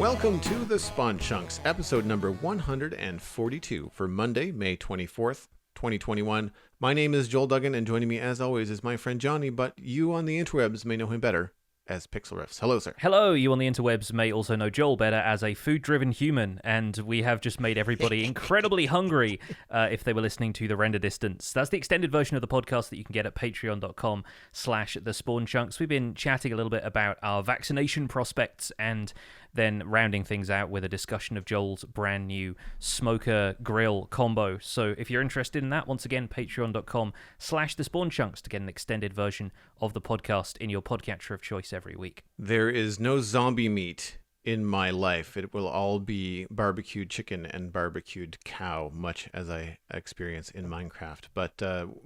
Welcome to the Spawn Chunks, episode number 142 for Monday, May 24th, 2021. My name is Joel Duggan, and joining me as always is my friend Jonny, but you on the interwebs may know him better as Pixel Riffs. Hello, sir. Hello, you on the interwebs may also know Joel better as a food-driven human, and we have just made everybody incredibly hungry if they were listening to The Render Distance. That's the extended version of the podcast that you can get at patreon.com/thespawnchunks. We've been chatting a little bit about our vaccination prospects and then rounding things out with a discussion of Joel's brand new smoker grill combo. So if you're interested in that, once again, patreon.com/thespawnchunks to get an extended version of the podcast in your podcatcher of choice every week. There is no zombie meat in my life. It will all be barbecued chicken and barbecued cow, much as I experience in Minecraft. But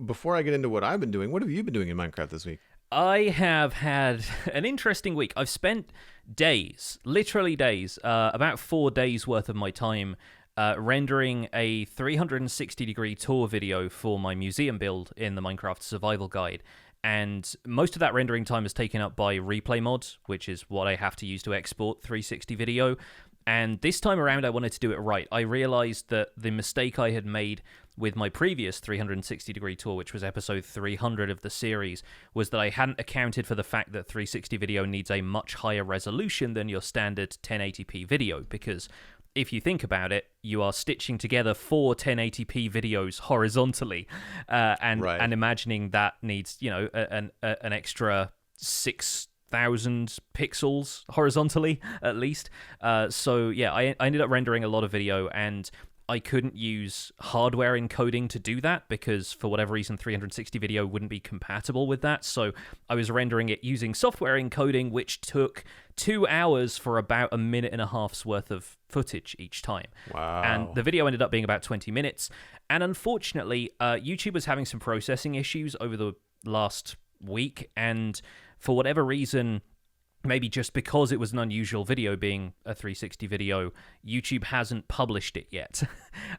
before I get into what I've been doing, what have you been doing in Minecraft this week? I have had an interesting week. I've spent days, literally days, about 4 days worth of my time rendering a 360-degree tour video for my museum build in the Minecraft Survival Guide. And most of that rendering time is taken up by replay mods, which is what I have to use to export 360 video. And this time around, I wanted to do it right. I realized that the mistake I had made with my previous 360-degree tour, which was episode 300 of the series, was that I hadn't accounted for the fact that 360 video needs a much higher resolution than your standard 1080p video, because if you think about it, you are stitching together 4 1080p videos horizontally, and imagining that needs, an extra 6,000 pixels horizontally, at least. So yeah, I ended up rendering a lot of video, and I couldn't use hardware encoding to do that because for whatever reason 360 video wouldn't be compatible with that. So I was rendering it using software encoding, which took 2 hours for about a minute and a half's worth of footage each time. Wow. And the video ended up being about 20 minutes. And unfortunately, YouTube was having some processing issues over the last week, and for whatever reason, maybe just because it was an unusual video being a 360 video, YouTube hasn't published it yet.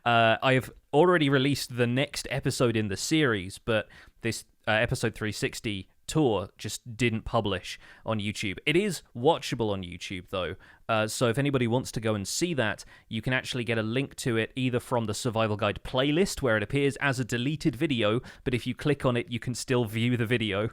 I've already released the next episode in the series, but this episode 360 tour just didn't publish on YouTube. It is watchable on YouTube, though. So if anybody wants to go and see that, you can actually get a link to it either from the Survival Guide playlist, where it appears as a deleted video, but if you click on it, you can still view the video.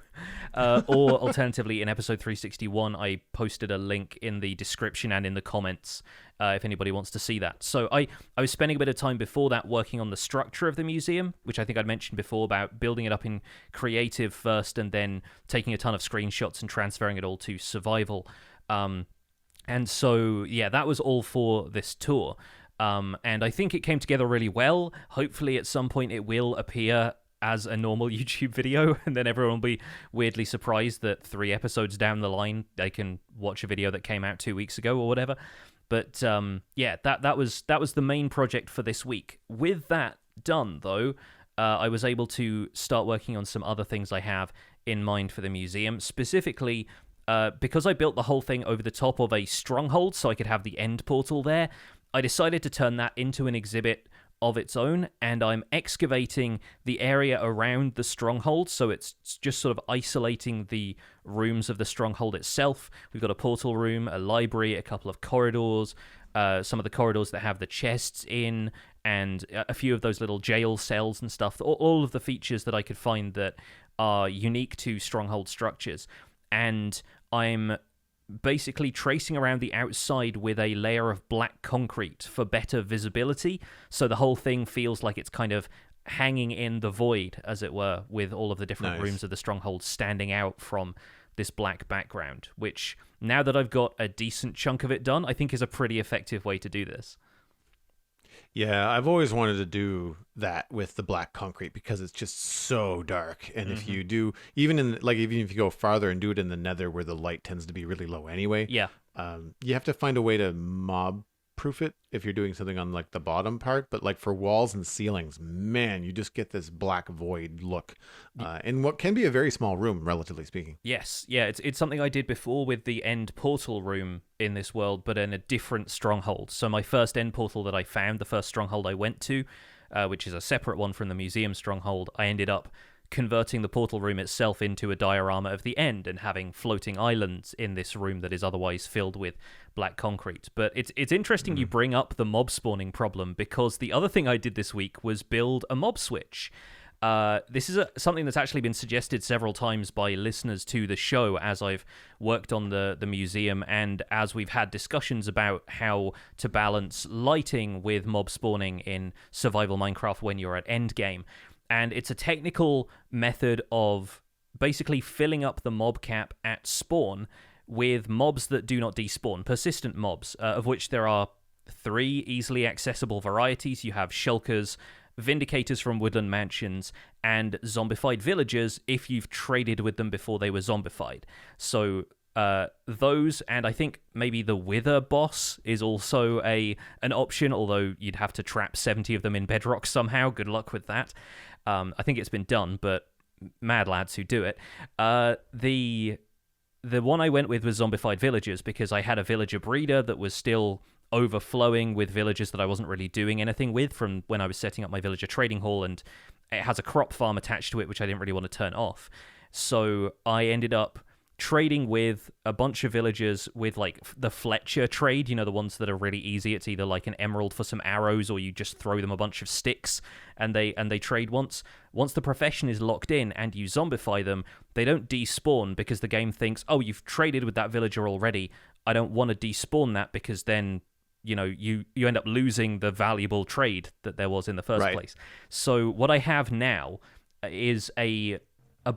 Or alternatively, in episode 361, I posted a link in the description and in the comments if anybody wants to see that. So I was spending a bit of time before that working on the structure of the museum, which I think I'd mentioned before, about building it up in creative first and then taking a ton of screenshots and transferring it all to survival. And so, yeah, that was all for this tour. And I think it came together really well. Hopefully at some point it will appear as a normal YouTube video, and then everyone will be weirdly surprised that 3 episodes down the line they can watch a video that came out 2 weeks ago or whatever. But yeah, that was the main project for this week. With that done, though, I was able to start working on some other things I have in mind for the museum. Specifically, because I built the whole thing over the top of a stronghold so I could have the end portal there, I decided to turn that into an exhibit of its own, and I'm excavating the area around the stronghold, so it's just sort of isolating the rooms of the stronghold itself. We've got a portal room, a library, a couple of corridors, some of the corridors that have the chests in, and a few of those little jail cells and stuff, all of the features that I could find that are unique to stronghold structures. And I'm basically tracing around the outside with a layer of black concrete for better visibility, so the whole thing feels like it's kind of hanging in the void, as it were, with all of the different rooms of the stronghold standing out from this black background, which, now that I've got a decent chunk of it done, I think is a pretty effective way to do this. Yeah, I've always wanted to do that with the black concrete because it's just so dark. And if you do, even if you go farther and do it in the nether where the light tends to be really low anyway, you have to find a way to mob proof it if you're doing something on like the bottom part, but like for walls and ceilings, man, you just get this black void look in what can be a very small room, relatively speaking. Yes, yeah, it's something I did before with the end portal room in this world, but in a different stronghold. So my first end portal that I found, the first stronghold I went to, which is a separate one from the museum stronghold, I ended up converting the portal room itself into a diorama of the end and having floating islands in this room that is otherwise filled with black concrete. But it's interesting you bring up the mob spawning problem, because the other thing I did this week was build a mob switch. This is something that's actually been suggested several times by listeners to the show as I've worked on the museum, and as we've had discussions about how to balance lighting with mob spawning in survival Minecraft when you're at endgame. And it's a technical method of basically filling up the mob cap at spawn with mobs that do not despawn, persistent mobs, of which there are 3 easily accessible varieties. You have shulkers, Vindicators from Woodland Mansions, and Zombified Villagers if you've traded with them before they were zombified. So those, and I think maybe the Wither boss is also an option, although you'd have to trap 70 of them in bedrock somehow. Good luck with that. I think it's been done, but mad lads who do it. The one I went with was Zombified Villagers, because I had a villager breeder that was still overflowing with villagers that I wasn't really doing anything with from when I was setting up my villager trading hall, and it has a crop farm attached to it, which I didn't really want to turn off. So I ended up trading with a bunch of villagers with like the Fletcher trade, you know, the ones that are really easy. It's either like an emerald for some arrows, or you just throw them a bunch of sticks and they trade once. Once the profession is locked in and you zombify them, they don't despawn, because the game thinks, oh, you've traded with that villager already. I don't want to despawn that, because then, you know, you end up losing the valuable trade that there was in the first place. So what I have now is a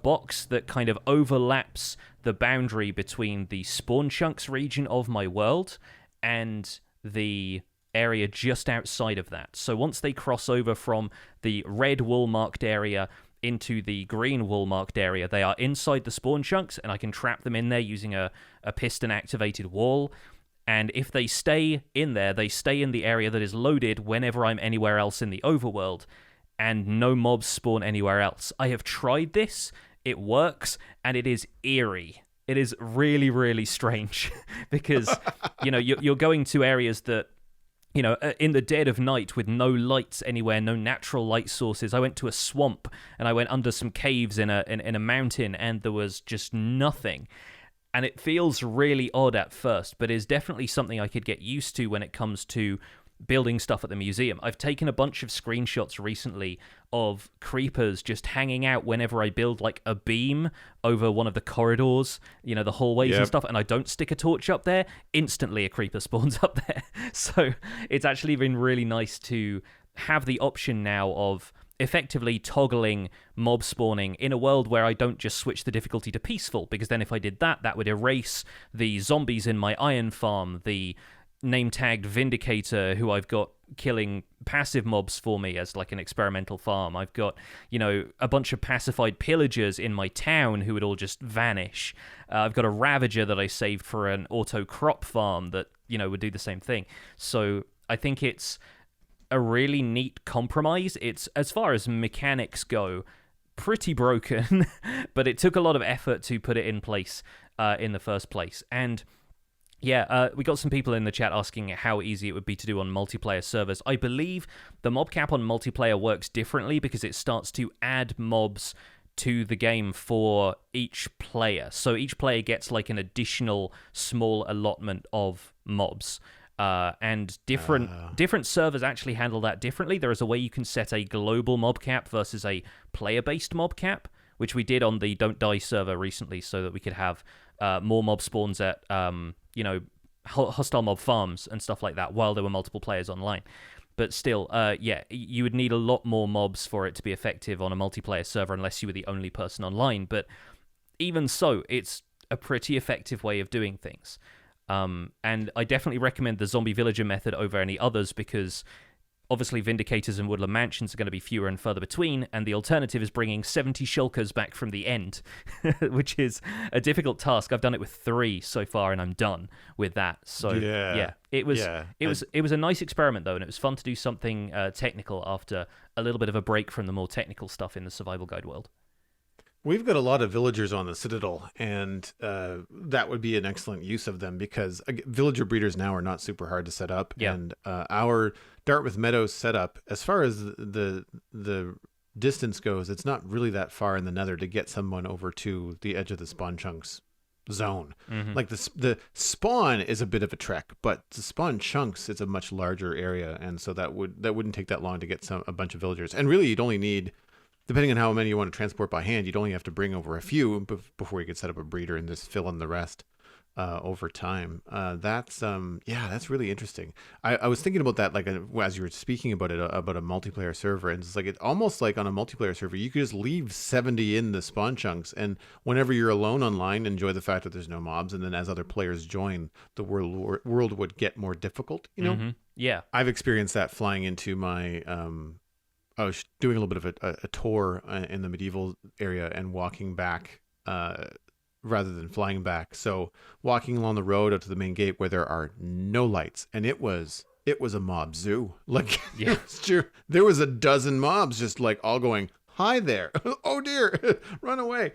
box that kind of overlaps the boundary between the spawn chunks region of my world and the area just outside of that. So once they cross over from the red wool marked area into the green wool marked area, they are inside the spawn chunks, and I can trap them in there using a piston activated wall. And if they stay in there, they stay in the area that is loaded whenever I'm anywhere else in the overworld, and no mobs spawn anywhere else. I have tried this, it works, and it is eerie. It is really, really strange, because, you know, you're going to areas that, you know, in the dead of night with no lights anywhere, no natural light sources. I went to a swamp, and I went under some caves in a mountain, and there was just nothing. And it feels really odd at first, but is definitely something I could get used to when it comes to building stuff at the museum. I've taken a bunch of screenshots recently of creepers just hanging out whenever I build like a beam over one of the corridors, you know, the hallways and stuff, and I don't stick a torch up there, instantly a creeper spawns up there. So it's actually been really nice to have the option now of effectively toggling mob spawning in a world where I don't just switch the difficulty to peaceful, because then if I did that, that would erase the zombies in my iron farm, the name-tagged Vindicator who I've got killing passive mobs for me as like an experimental farm. I've got, you know, a bunch of pacified pillagers in my town who would all just vanish. I've got a Ravager that I saved for an auto crop farm that, you know, would do the same thing. So I think it's a really neat compromise. It's, as far as mechanics go, pretty broken, but it took a lot of effort to put it in place in the first place. And yeah, we got some people in the chat asking how easy it would be to do on multiplayer servers. I believe the mob cap on multiplayer works differently, because it starts to add mobs to the game for each player. So each player gets like an additional small allotment of mobs. And different servers actually handle that differently. There is a way you can set a global mob cap versus a player-based mob cap, which we did on the Don't Die server recently, so that we could have more mob spawns at you know, hostile mob farms and stuff like that while there were multiple players online. But still, yeah, you would need a lot more mobs for it to be effective on a multiplayer server unless you were the only person online. But even so, it's a pretty effective way of doing things. And I definitely recommend the zombie villager method over any others, because obviously Vindicators and Woodland Mansions are going to be fewer and further between, and the alternative is bringing 70 shulkers back from the end, which is a difficult task. I've done it with 3 so far, and I'm done with that. So yeah, it was a nice experiment though, and it was fun to do something technical after a little bit of a break from the more technical stuff in the survival guide world. We've got a lot of villagers on the Citadel, and that would be an excellent use of them, because villager breeders now are not super hard to set up. Yeah. And our Dartmouth Meadows setup, as far as the distance goes, it's not really that far in the nether to get someone over to the edge of the spawn chunks zone. Hmm. Like the spawn is a bit of a trek, but the spawn chunks, it's a much larger area, and so that wouldn't take that long to get a bunch of villagers. And really, you'd only need, depending on how many you want to transport by hand, you'd only have to bring over a few before you could set up a breeder and just fill in the rest over time. That's really interesting. I was thinking about that, like as you were speaking about it, about a multiplayer server, and it's like, it's almost like on a multiplayer server you could just leave 70 in the spawn chunks, and whenever you're alone online, enjoy the fact that there's no mobs, and then as other players join, the world would get more difficult. Yeah. I've experienced that flying into my I was doing a little bit of a tour in the medieval area and walking back rather than flying back. So walking along the road out to the main gate where there are no lights, and it was a mob zoo. Like, Yeah. it's true. There was a dozen mobs just like all going, "Hi there." Oh dear. Run away.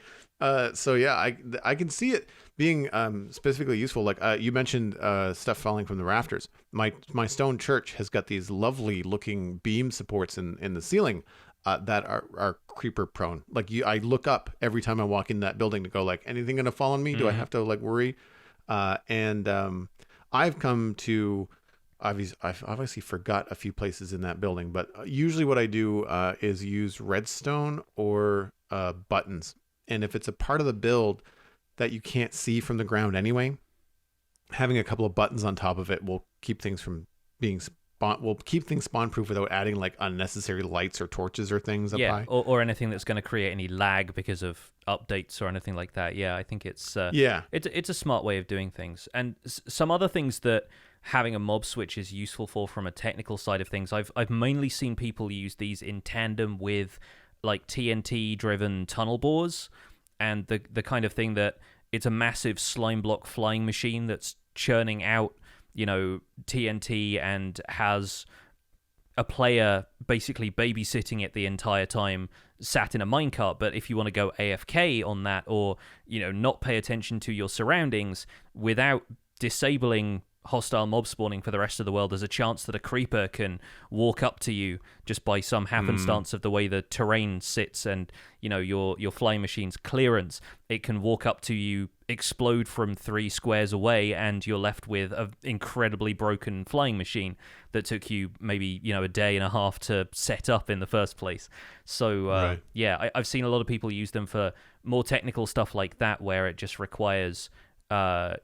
So yeah, I can see it being specifically useful. Like you mentioned stuff falling from the rafters. My stone church has got these lovely looking beam supports in the ceiling that are creeper prone. Like I look up every time I walk in that building to go, like, anything gonna fall on me? Do I have to like worry? And I've come to, I've obviously forgot a few places in that building, but usually what I do is use redstone or buttons. And if it's a part of the build that you can't see from the ground anyway, having a couple of buttons on top of it will keep things from being spawn proof without adding like unnecessary lights or torches or things up high. Or anything that's going to create any lag because of updates or anything like that. Yeah, I think it's a smart way of doing things. And some other things that having a mob switch is useful for from a technical side of things. I've mainly seen people use these in tandem with like TNT driven tunnel bores, and the kind of thing that it's a massive slime block flying machine that's churning out, TNT, and has a player basically babysitting it the entire time, sat in a minecart. But if you want to go AFK on that, or not pay attention to your surroundings without disabling hostile mob spawning for the rest of the world, there's a chance that a creeper can walk up to you just by some happenstance of the way the terrain sits and your flying machine's clearance. It can walk up to you, explode from 3 squares away, and you're left with an incredibly broken flying machine that took you maybe a day and a half to set up in the first place. So Right. I've seen a lot of people use them for more technical stuff like that, where it just requires for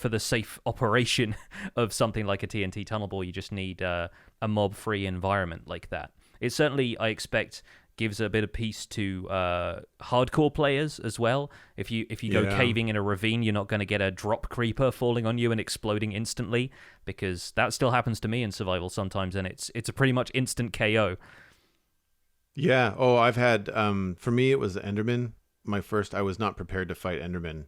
the safe operation of something like a TNT tunnel bore, you just need a mob-free environment like that. It certainly, I expect, gives a bit of peace to hardcore players as well. If you go caving in a ravine, you're not going to get a drop creeper falling on you and exploding instantly, because that still happens to me in survival sometimes, and it's a pretty much instant KO. Yeah. Oh, I've had for me it was Enderman. I was not prepared to fight Enderman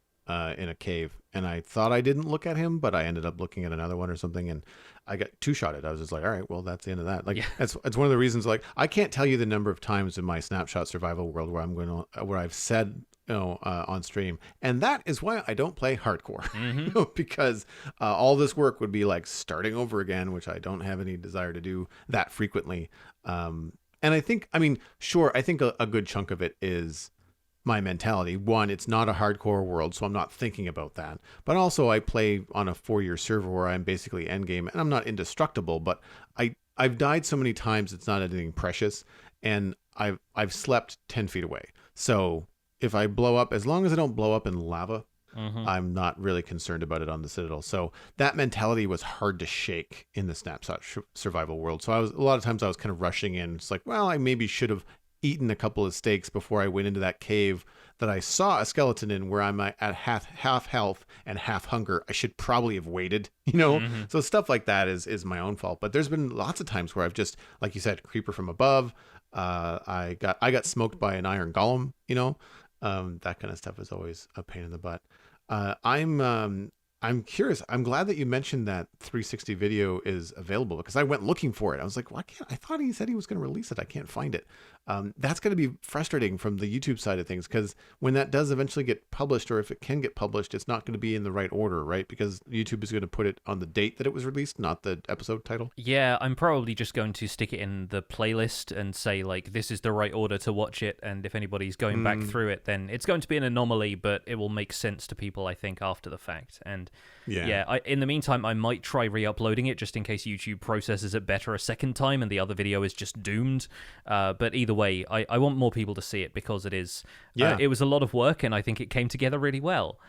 in a cave, and I thought I didn't look at him, but I ended up looking at another one or something, and I got two-shotted. I was just like, all right, well, that's the end of that. Like, it's one of the reasons, like, I can't tell you the number of times in my Snapshot survival world where I've said, on stream, and that is why I don't play hardcore, because all this work would be like starting over again, which I don't have any desire to do that frequently. And I think, sure, I think a good chunk of it is my mentality. One, it's not a hardcore world, so I'm not thinking about that. But also, I play on a 4-year server where I'm basically endgame, and I'm not indestructible. But I've died so many times, it's not anything precious, and I've slept 10 feet away. So if I blow up, as long as I don't blow up in lava, I'm not really concerned about it on the Citadel. So that mentality was hard to shake in the Snapshot survival world. So a lot of times I was kind of rushing in. It's like, well, I maybe should have eaten a couple of steaks before I went into that cave that I saw a skeleton in, where I'm at half health and half hunger. I should probably have waited, So stuff like that is my own fault. But there's been lots of times where I've just, like you said, creeper from above. I got smoked by an iron golem. That kind of stuff is always a pain in the butt. I'm I'm curious. I'm glad that you mentioned that 360 video is available because I went looking for it. I was like, why can't I thought he said he was going to release it. I can't find it. That's going to be frustrating from the YouTube side of things because when that does eventually get published, or if it can get published, it's not going to be in the right order, right? Because YouTube is going to put it on the date that it was released, not the episode title. Yeah, I'm probably just going to stick it in the playlist and say, like, this is the right order to watch it, and if anybody's going back through it, then it's going to be an anomaly, but it will make sense to people, I think, after the fact. And in the meantime, I might try re-uploading it just in case YouTube processes it better a second time and the other video is just doomed. But either way, I want more people to see it because it is. It was a lot of work, and I think it came together really well.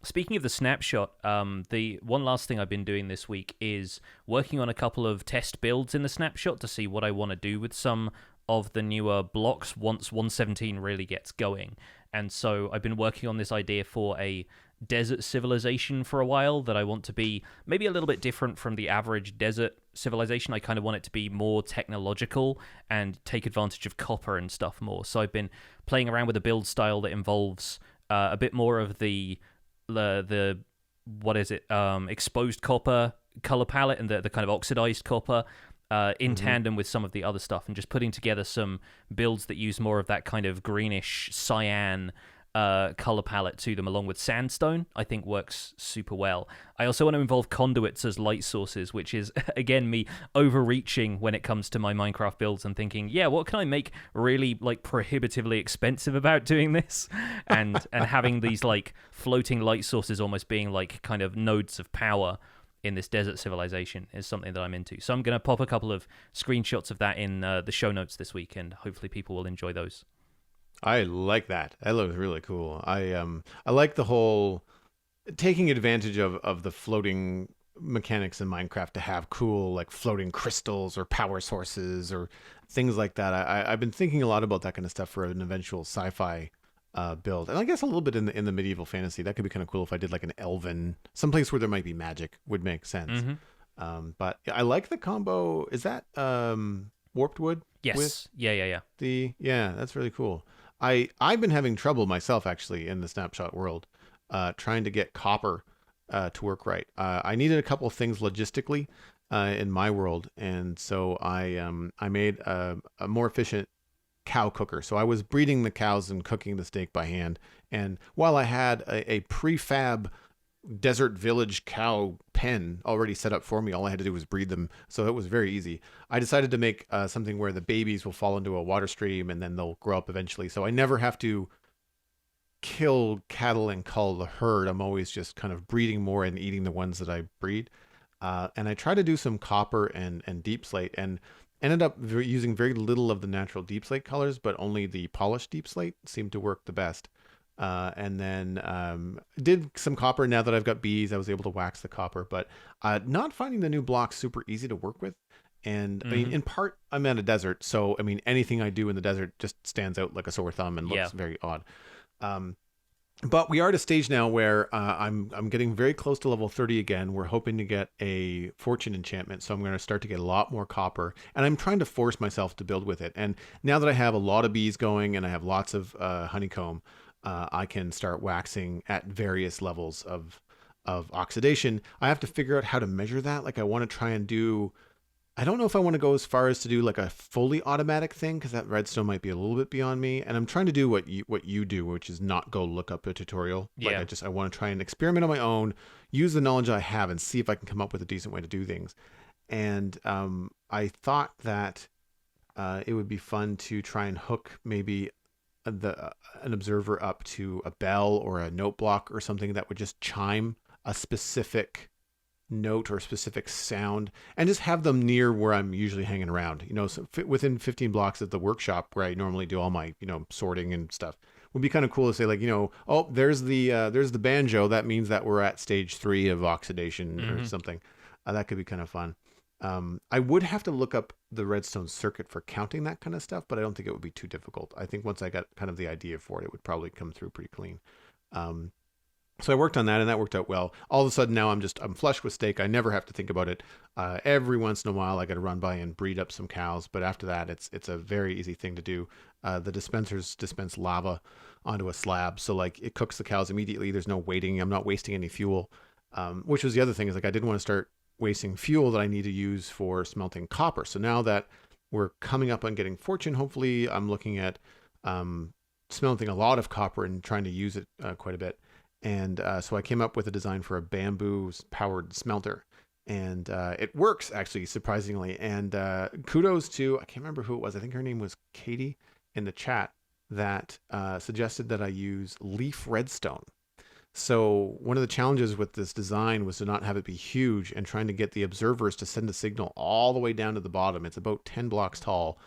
Speaking of the snapshot, the one last thing I've been doing this week is working on a couple of test builds in the snapshot to see what I want to do with some of the newer blocks once 117 really gets going. And so I've been working on this idea for a desert civilization for a while that I want to be maybe a little bit different from the average desert civilization. I kind of want it to be more technological and take advantage of copper and stuff more. So I've been playing around with a build style that involves a bit more of the what is it, exposed copper color palette and the kind of oxidized copper in tandem with some of the other stuff, and just putting together some builds that use more of that kind of greenish cyan color palette to them, along with sandstone. I think works super well. I also want to involve conduits as light sources, which is again me overreaching when it comes to my Minecraft builds and thinking, yeah, what can I make really like prohibitively expensive about doing this, and having these like floating light sources almost being like kind of nodes of power in this desert civilization is something that I'm into. So I'm going to pop a couple of screenshots of that in the show notes this week, and hopefully people will enjoy those. I like that. That looks really cool. I like the whole taking advantage of the floating mechanics in Minecraft to have cool like floating crystals or power sources or things like that. I've been thinking a lot about that kind of stuff for an eventual sci-fi build, and I guess a little bit in the medieval fantasy. That could be kind of cool if I did like an elven, someplace where there might be magic would make sense. But yeah, I like the combo. Is that warped wood? Yes. Yeah. That's really cool. I've been having trouble myself actually in the snapshot world, trying to get copper to work right. I needed a couple of things logistically in my world, and so I made a more efficient cow cooker. So I was breeding the cows and cooking the steak by hand. And while I had a prefab desert village cow pen already set up for me, all I had to do was breed them, so it was very easy. I decided to make something where the babies will fall into a water stream and then they'll grow up eventually, so I never have to kill cattle and cull the herd. I'm always just kind of breeding more and eating the ones that I breed. And I try to do some copper and deep slate, and ended up using very little of the natural deep slate colors, but only the polished deep slate seemed to work the best. And then did some copper. Now that I've got bees, I was able to wax the copper, but not finding the new blocks super easy to work with. And I mean, in part, I'm at a desert, so I mean, anything I do in the desert just stands out like a sore thumb and looks very odd. But we are at a stage now where I'm getting very close to level 30 again. We're hoping to get a fortune enchantment, so I'm going to start to get a lot more copper. And I'm trying to force myself to build with it. And now that I have a lot of bees going and I have lots of honeycomb, I can start waxing at various levels of oxidation. I have to figure out how to measure that. Like I want to try and do, I don't know if I want to go as far as to do like a fully automatic thing, because that redstone might be a little bit beyond me. And I'm trying to do what you do, which is not go look up a tutorial. Yeah. Like I want to try and experiment on my own, use the knowledge I have, and see if I can come up with a decent way to do things. And I thought that it would be fun to try and hook maybe an observer up to a bell or a note block or something that would just chime a specific note or specific sound, and just have them near where I'm usually hanging around, so within 15 blocks of the workshop where I normally do all my sorting and stuff. Would be kind of cool to say, like, oh, there's the banjo, that means that we're at stage 3 of oxidation or something. That could be kind of fun. I would have to look up the redstone circuit for counting that kind of stuff, but I don't think it would be too difficult. I think once I got kind of the idea for it, it would probably come through pretty clean. So I worked on that, and that worked out well. All of a sudden now I'm flush with steak. I never have to think about it. Every once in a while I got to run by and breed up some cows, but after that it's a very easy thing to do. The dispensers dispense lava onto a slab, so like it cooks the cows immediately. There's no waiting. I'm not wasting any fuel. which was the other thing is like I didn't want to start wasting fuel that I need to use for smelting copper. So now that we're coming up on getting fortune, hopefully I'm looking at smelting a lot of copper and trying to use it quite a bit. And so I came up with a design for a bamboo powered smelter. And it works actually, surprisingly. And kudos to, I can't remember who it was. I think her name was Katie in the chat that suggested that I use leaf redstone. So one of the challenges with this design was to not have it be huge and trying to get the observers to send a signal all the way down to the bottom. It's about 10 blocks tall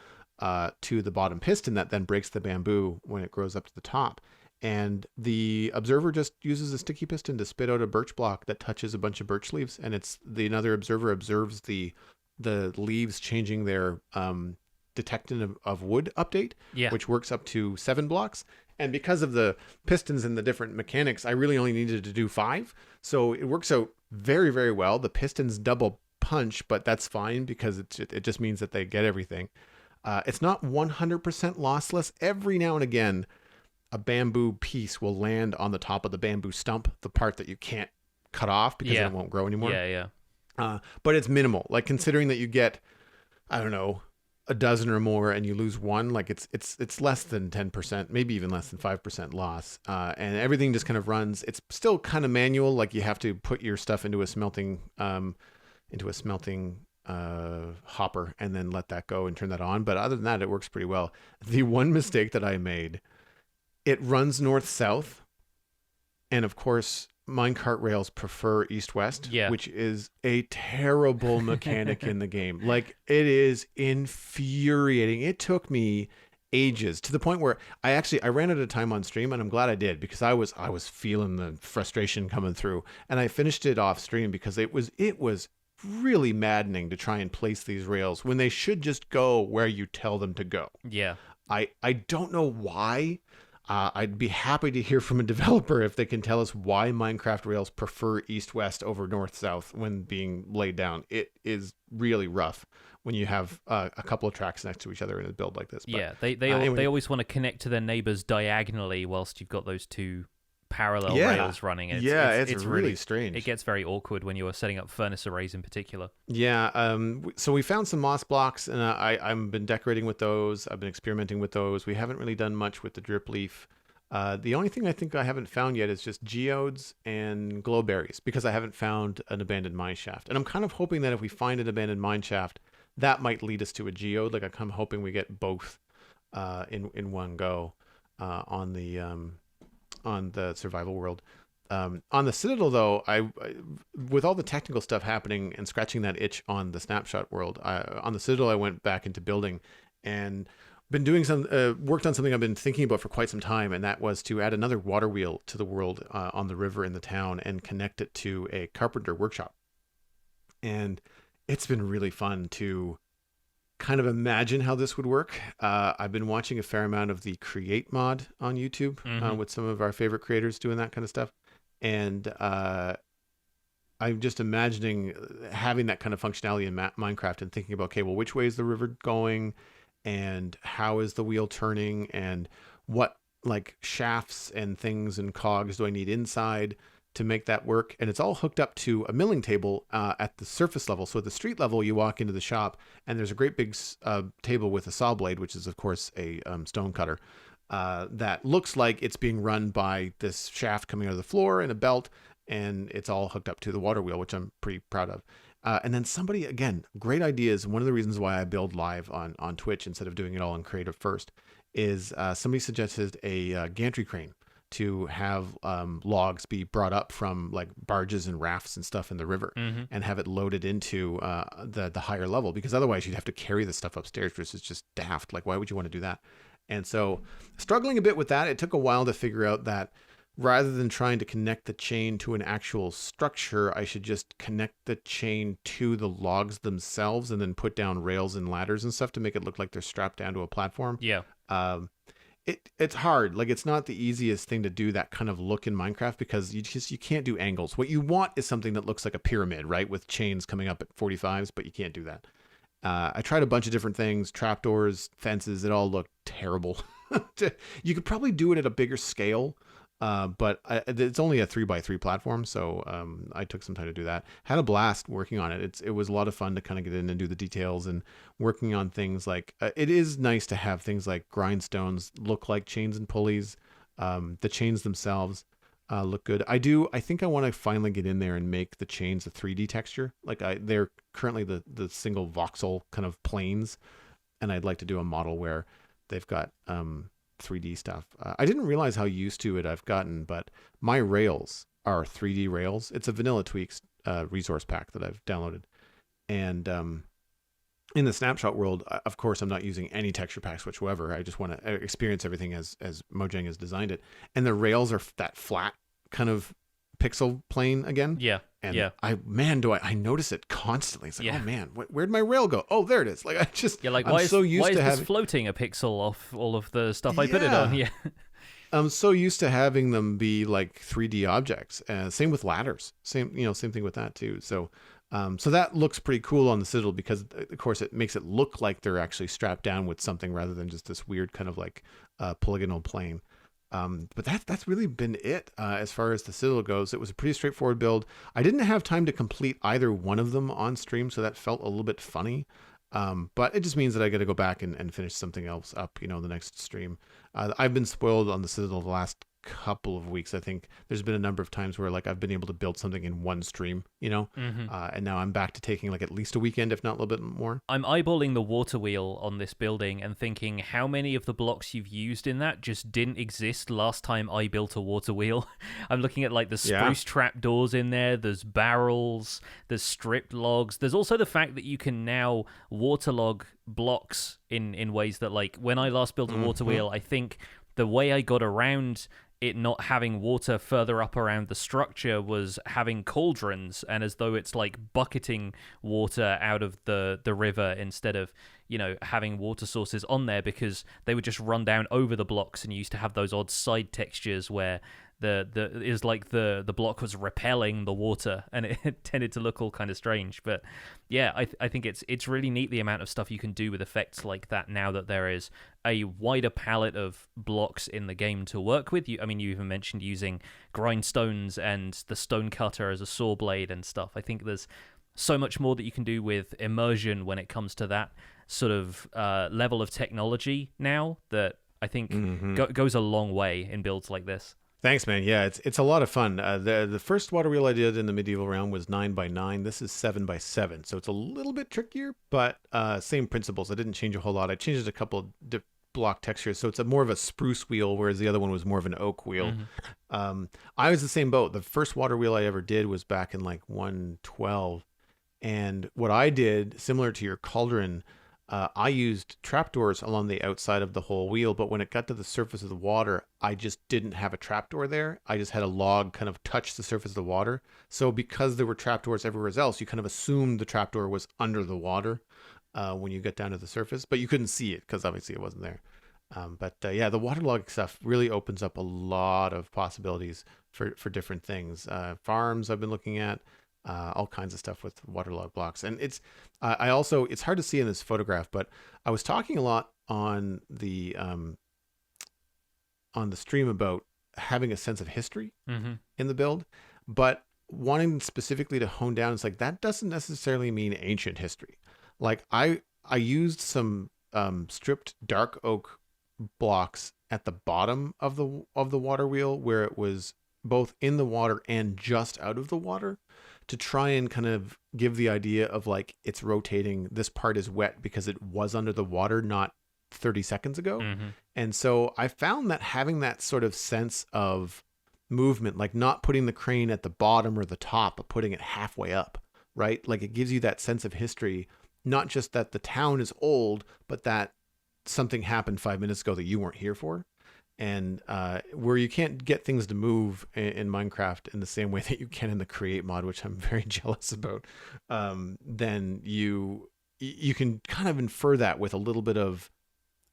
to the bottom piston that then breaks the bamboo when it grows up to the top. And the observer just uses a sticky piston to spit out a birch block that touches a bunch of birch leaves. And it's another observer observes the leaves changing their detection of wood update, which works up to 7 blocks. And because of the pistons and the different mechanics, I really only needed to do 5. So it works out very, very well. The pistons double punch, but that's fine because it just means that they get everything. It's not 100% lossless. Every now and again, a bamboo piece will land on the top of the bamboo stump, the part that you can't cut off because it won't grow anymore. But it's minimal. Like considering that you get, I don't know, a dozen or more and you lose one, like it's less than 10%, maybe even less than 5% loss. And everything just kind of runs. It's still kind of manual. Like you have to put your stuff into a smelting hopper and then let that go and turn that on. But other than that, it works pretty well. The one mistake that I made, it runs north-south. And of course, minecart rails prefer east-west, which is a terrible mechanic in the game. Like, it is infuriating. It took me ages to the point where I ran out of time on stream, and I'm glad I did because I was feeling the frustration coming through, and I finished it off stream because it was really maddening to try and place these rails when they should just go where you tell them to go. I don't know why. I'd be happy to hear from a developer if they can tell us why Minecraft rails prefer east-west over north-south when being laid down. It is really rough when you have a couple of tracks next to each other in a build like this. But, they always want to connect to their neighbors diagonally whilst you've got those two parallel rails running. It's really strange. It gets very awkward when you are setting up furnace arrays in particular. So we found some moss blocks, and I've been decorating with those. I've been experimenting with those. We haven't really done much with the drip leaf. The only thing I think I haven't found yet is just geodes and glowberries because I haven't found an abandoned mine shaft. And I'm kind of hoping that if we find an abandoned mine shaft, that might lead us to a geode. Like I'm kind of hoping we get both in one go on the survival world. On the Citadel, though, I with all the technical stuff happening and scratching that itch on the Snapshot world, on the Citadel, I went back into building and been doing worked on something I've been thinking about for quite some time, and that was to add another water wheel to the world on the river in the town and connect it to a carpenter workshop. And it's been really fun to kind of imagine how this would work. I've been watching a fair amount of the Create mod on YouTube with some of our favorite creators doing that kind of stuff. And I'm just imagining having that kind of functionality in Minecraft and thinking about, okay, well, which way is the river going? And how is the wheel turning? And what like shafts and things and cogs do I need inside to make that work? And it's all hooked up to a milling table at the surface level. So at the street level, you walk into the shop and there's a great big table with a saw blade, which is of course a stone cutter that looks like it's being run by this shaft coming out of the floor and a belt, and it's all hooked up to the water wheel, which I'm pretty proud of. And then somebody, again, great ideas. One of the reasons why I build live on Twitch instead of doing it all in creative first is somebody suggested a gantry crane to have logs be brought up from like barges and rafts and stuff in the river and have it loaded into the higher level, because otherwise you'd have to carry the stuff upstairs, which is just daft. Like, why would you want to do that? And so struggling a bit with that, it took a while to figure out that rather than trying to connect the chain to an actual structure, I should just connect the chain to the logs themselves and then put down rails and ladders and stuff to make it look like they're strapped down to a platform. It's hard. Like, it's not the easiest thing to do that kind of look in Minecraft because you can't do angles. What you want is something that looks like a pyramid, right? With chains coming up at 45s, but you can't do that. I tried a bunch of different things, trapdoors, fences. It all looked terrible. You could probably do it at a bigger scale. But it's only a 3x3 platform, so I took some time to do that. Had a blast working on it. It was a lot of fun to kind of get in and do the details and working on things like it is nice to have things like grindstones look like chains and pulleys. The chains themselves look good. I think I want to finally get in there and make the chains a 3D texture. Like they're currently the single voxel kind of planes, and I'd like to do a model where they've got 3D stuff. I didn't realize how used to it I've gotten, but my rails are 3D rails. It's a Vanilla Tweaks resource pack that I've downloaded. And in the Snapshot world, of course, I'm not using any texture packs whatsoever. I just want to experience everything as Mojang has designed it. And the rails are that flat kind of pixel plane again. Yeah. And yeah. I notice it constantly. It's like, oh man, where'd my rail go? Oh, there it is. Like why is this floating a pixel off all of the stuff I put it on? Yeah. I'm so used to having them be like 3D objects. Same with ladders. Same thing with that too. So that looks pretty cool on the Citadel because, of course, it makes it look like they're actually strapped down with something rather than just this weird kind of like polygonal plane. But that's really been it as far as the Citadel goes. It was a pretty straightforward build. I didn't have time to complete either one of them on stream, so that felt a little bit funny. But it just means that I got to go back and finish something else up, the next stream. I've been spoiled on the Citadel the last couple of weeks. I think there's been a number of times where like I've been able to build something in one stream, and now I'm back to taking like at least a weekend, if not a little bit more. I'm eyeballing the water wheel on this building and thinking how many of the blocks you've used in that just didn't exist last time I built a water wheel. I'm looking at like the spruce trapdoors in there. There's barrels, there's stripped logs. There's also the fact that you can now waterlog blocks in ways that, like, when I last built a water wheel, I think the way I got around it not having water further up around the structure was having cauldrons, and as though it's like bucketing water out of the river instead of having water sources on there, because they would just run down over the blocks, and you used to have those odd side textures where the block was repelling the water, and it tended to look all kind of strange. But yeah, I think it's really neat the amount of stuff you can do with effects like that now that there is a wider palette of blocks in the game to work with. You even mentioned using grindstones and the stone cutter as a saw blade and stuff. I think there's so much more that you can do with immersion when it comes to that sort of level of technology now that I think goes a long way in builds like this. Thanks, man. Yeah, it's a lot of fun. The first water wheel I did in the medieval realm was 9x9. This is 7x7, so it's a little bit trickier, but same principles. I didn't change a whole lot. I changed a couple block textures, so it's more of a spruce wheel, whereas the other one was more of an oak wheel. I was the same boat. The first water wheel I ever did was back in like 112, and what I did, similar to your cauldron, I used trapdoors along the outside of the whole wheel, but when it got to the surface of the water, I just didn't have a trapdoor there. I just had a log kind of touch the surface of the water. So because there were trapdoors everywhere else, you kind of assumed the trapdoor was under the water when you get down to the surface, but you couldn't see it because obviously it wasn't there. But the waterlogging stuff really opens up a lot of possibilities for different things. Farms I've been looking at. All kinds of stuff with waterlogged blocks. And it's hard to see in this photograph, but I was talking a lot on the stream about having a sense of history in the build, but wanting specifically to hone down, it's like, that doesn't necessarily mean ancient history. Like I used some stripped dark oak blocks at the bottom of the water wheel, where it was both in the water and just out of the water, to try and kind of give the idea of like, it's rotating. This part is wet because it was under the water not 30 seconds ago. And so I found that having that sort of sense of movement, like not putting the crane at the bottom or the top, but putting it halfway up, right? Like it gives you that sense of history, not just that the town is old, but that something happened 5 minutes ago that you weren't here for. And where you can't get things to move in Minecraft in the same way that you can in the Create mod, which I'm very jealous about, then you can kind of infer that with a little bit of,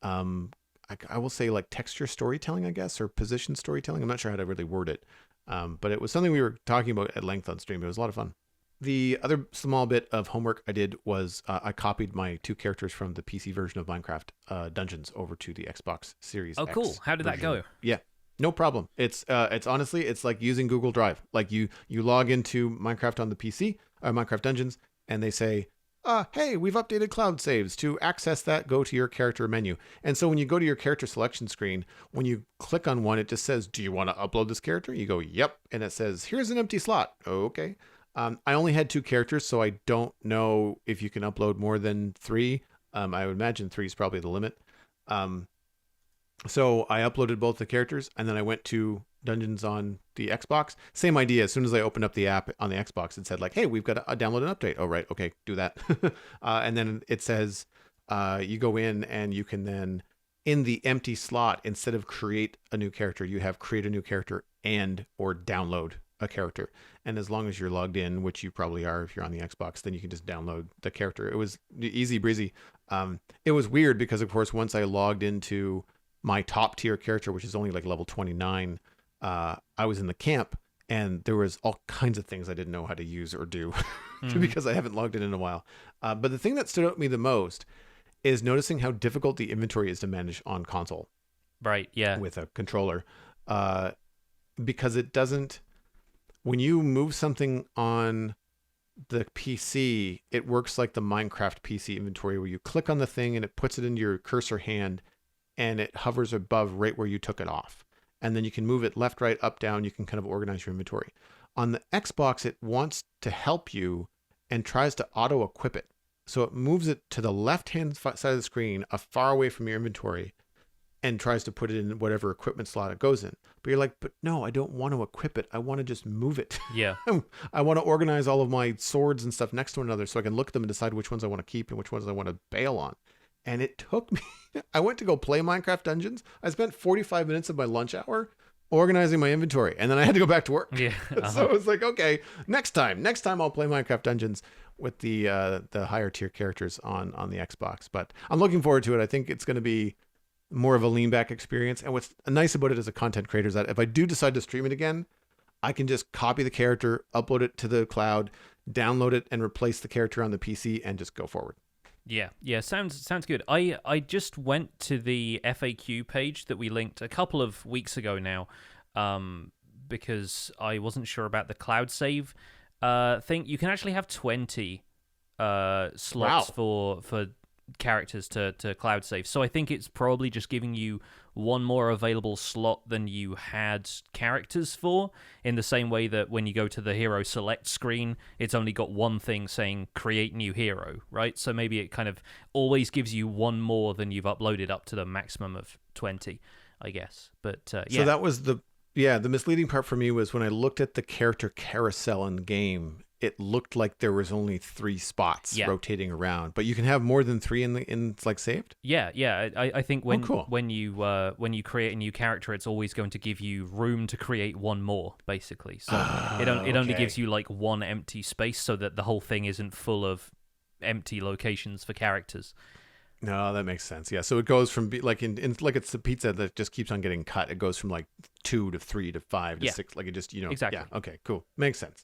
I will say, like texture storytelling, I guess, or position storytelling. I'm not sure how to really word it, but it was something we were talking about at length on stream. It was a lot of fun. The other small bit of homework I did was I copied my 2 characters from the PC version of Minecraft Dungeons over to the Xbox Series X cool. How did that go? Yeah, No problem. It's honestly, it's like using Google Drive. Like you log into Minecraft on the PC or Minecraft Dungeons, and they say, hey, we've updated cloud saves. To access that, go to your character menu. And so when you go to your character selection screen, when you click on one, it just says, do you want to upload this character? You go, yep. And it says, here's an empty slot. Okay. I only had 2 characters, so I don't know if you can upload more than 3. I would imagine 3 is probably the limit. So I uploaded both the characters, and then I went to Dungeons on the Xbox. Same idea. As soon as I opened up the app on the Xbox, it said like, hey, we've got to download an update. Oh, right. Okay, do that. And then it says you go in and you can then, in the empty slot, instead of create a new character, you have create a new character and or download a character. And as long as you're logged in, which you probably are if you're on the Xbox, then you can just download the character. It was easy breezy. It was weird because, of course, once I logged into my top tier character, which is only like level 29, I was in the camp and there was all kinds of things I didn't know how to use or do because I haven't logged in a while. But the thing that stood out to me the most is noticing how difficult the inventory is to manage on console. Right. Yeah. With a controller. Because it doesn't, when you move something on the PC, it works like the Minecraft PC inventory where you click on the thing and it puts it into your cursor hand and it hovers above right where you took it off. And then you can move it left, right, up, down. You can kind of organize your inventory. On the Xbox, it wants to help you and tries to auto-equip it. So it moves it to the left-hand side of the screen, far away from your inventory, and tries to put it in whatever equipment slot it goes in. But you're like, but no, I don't want to equip it. I want to just move it. Yeah. I want to organize all of my swords and stuff next to one another so I can look at them and decide which ones I want to keep and which ones I want to bail on. And it took me, I went to go play Minecraft Dungeons. I spent 45 minutes of my lunch hour organizing my inventory, and then I had to go back to work. Yeah. So it was like, okay, next time I'll play Minecraft Dungeons with the higher tier characters on the Xbox. But I'm looking forward to it. I think it's going to be more of a lean back experience. And what's nice about it as a content creator is that if I do decide to stream it again, I can just copy the character, upload it to the cloud, download it, and replace the character on the PC and just go forward. Yeah, sounds good. I just went to the FAQ page that we linked a couple of weeks ago now, because I wasn't sure about the cloud save thing. You can actually have 20 slots for characters to cloud save. So I think it's probably just giving you one more available slot than you had characters for, in the same way that when you go to the hero select screen, it's only got one thing saying create new hero, right? So maybe it kind of always gives you one more than you've uploaded up to the maximum of 20, I guess. But yeah. So that was the misleading part for me was when I looked at the character carousel in the game, it looked like there was only 3 spots rotating around, but you can have more than 3 in like saved. Yeah. I think when you create a new character, it's always going to give you room to create one more, basically. So it only gives you like one empty space, so that the whole thing isn't full of empty locations for characters. No, that makes sense. Yeah, so it goes from like in like it's the pizza that just keeps on getting cut. It goes from like 2 to 3 to 5 to 6. Like it just exactly. Yeah. Okay. Cool. Makes sense.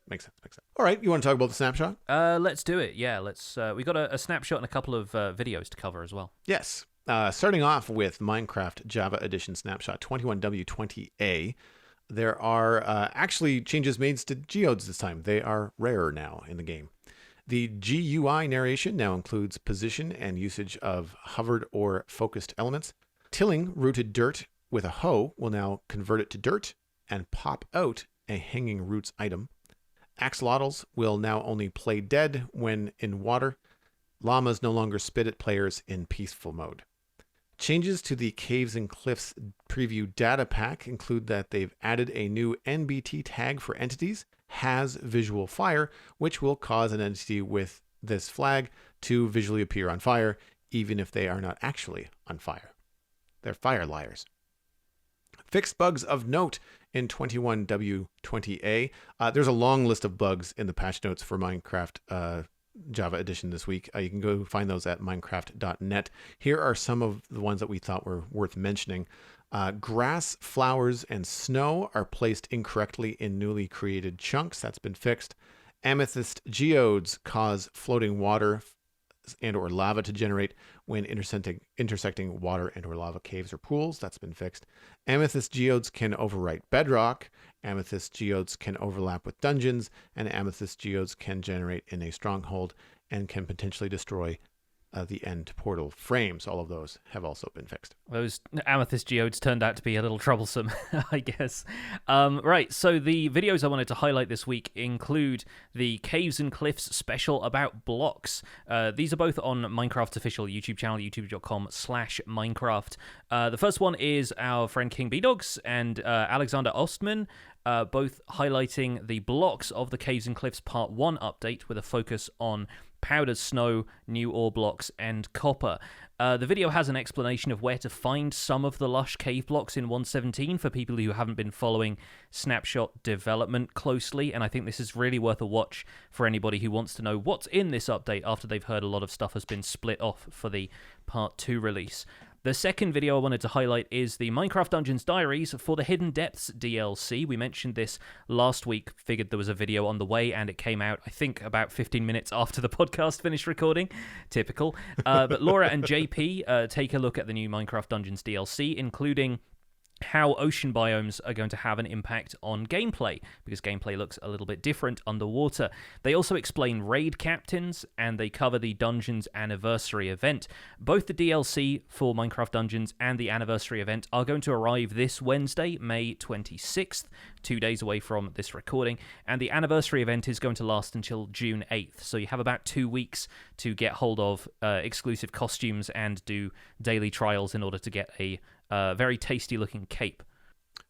All right. You want to talk about the snapshot? Let's do it. Yeah. Let's. We got a snapshot and a couple of videos to cover as well. Yes. Starting off with Minecraft Java Edition Snapshot 21W20A. There are actually changes made to geodes this time. They are rarer now in the game. The GUI narration now includes position and usage of hovered or focused elements. Tilling rooted dirt with a hoe will now convert it to dirt and pop out a hanging roots item. Axolotls will now only play dead when in water. Llamas no longer spit at players in peaceful mode. Changes to the Caves and Cliffs preview data pack include that they've added a new NBT tag for entities, has visual fire, which will cause an entity with this flag to visually appear on fire, even if they are not actually on fire. They're fire liars. Fixed bugs of note in 21W20A. There's a long list of bugs in the patch notes for Minecraft Java Edition this week. You can go find those at minecraft.net. Here are some of the ones that we thought were worth mentioning. Grass, flowers, and snow are placed incorrectly in newly created chunks. That's been fixed. Amethyst geodes cause floating water and or lava to generate when intersecting water and or lava caves or pools. That's been fixed. Amethyst geodes can overwrite bedrock. Amethyst geodes can overlap with dungeons, and amethyst geodes can generate in a stronghold and can potentially destroy the end portal frames. All of those have also been fixed. Those amethyst geodes turned out to be a little troublesome, I guess. Right, so the videos I wanted to highlight this week include the Caves and Cliffs special about blocks. These are both on Minecraft's official YouTube channel, youtube.com/Minecraft. The first one is our friend King B-Dogs and Alexander Ostman, both highlighting the blocks of the Caves and Cliffs Part 1 update with a focus on powdered snow, new ore blocks, and copper. The video has an explanation of where to find some of the lush cave blocks in 1.17 for people who haven't been following Snapshot development closely, and I think this is really worth a watch for anybody who wants to know what's in this update after they've heard a lot of stuff has been split off for the Part 2 release. The second video I wanted to highlight is the Minecraft Dungeons Diaries for the Hidden Depths DLC. We mentioned this last week, figured there was a video on the way, and it came out, I think, about 15 minutes after the podcast finished recording. Typical. But Laura and JP take a look at the new Minecraft Dungeons DLC, including how ocean biomes are going to have an impact on gameplay, because gameplay looks a little bit different underwater. They also explain raid captains, and they cover the Dungeons Anniversary event. Both the DLC for Minecraft Dungeons and the Anniversary event are going to arrive this Wednesday, May 26th, 2 days away from this recording, and the Anniversary event is going to last until June 8th, so you have about 2 weeks to get hold of exclusive costumes and do daily trials in order to get a very tasty-looking cape.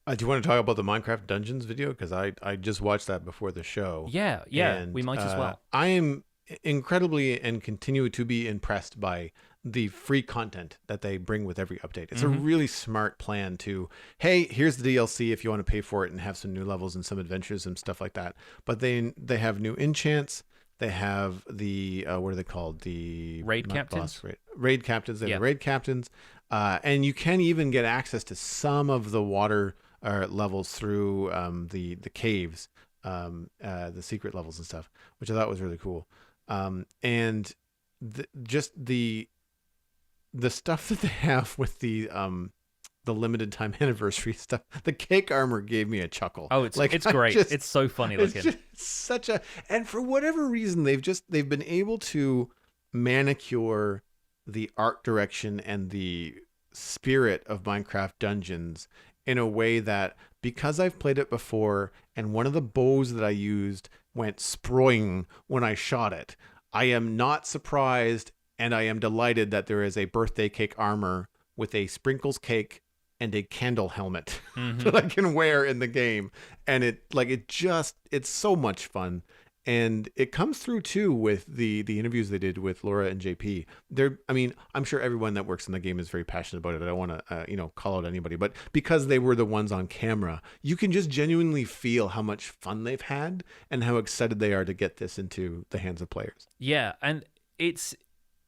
Do you want to talk about the Minecraft Dungeons video? Because I just watched that before the show. Yeah, and, we might as well. I am incredibly and continue to be impressed by the free content that they bring with every update. It's a really smart plan to, hey, here's the DLC if you want to pay for it and have some new levels and some adventures and stuff like that. But they have new enchants. They have the, what are they called? The raid captains? Raid captains. They have the raid captains. And you can even get access to some of the water levels through the caves, the secret levels and stuff, which I thought was really cool. And just the stuff that they have with the limited time anniversary stuff, the cake armor gave me a chuckle. Oh, it's great. It's so funny looking. It's such a, and for whatever reason, they've been able to manicure the art direction and the spirit of Minecraft Dungeons in a way that, because I've played it before and one of the bows that I used went sproing when I shot it, I am not surprised, and I am delighted that there is a birthday cake armor with a sprinkles cake and a candle helmet that I can wear in the game. And it's so much fun. And it comes through too with the interviews they did with Laura and JP. I'm sure everyone that works in the game is very passionate about it. I don't want to, call out anybody, but because they were the ones on camera, you can just genuinely feel how much fun they've had and how excited they are to get this into the hands of players. Yeah, and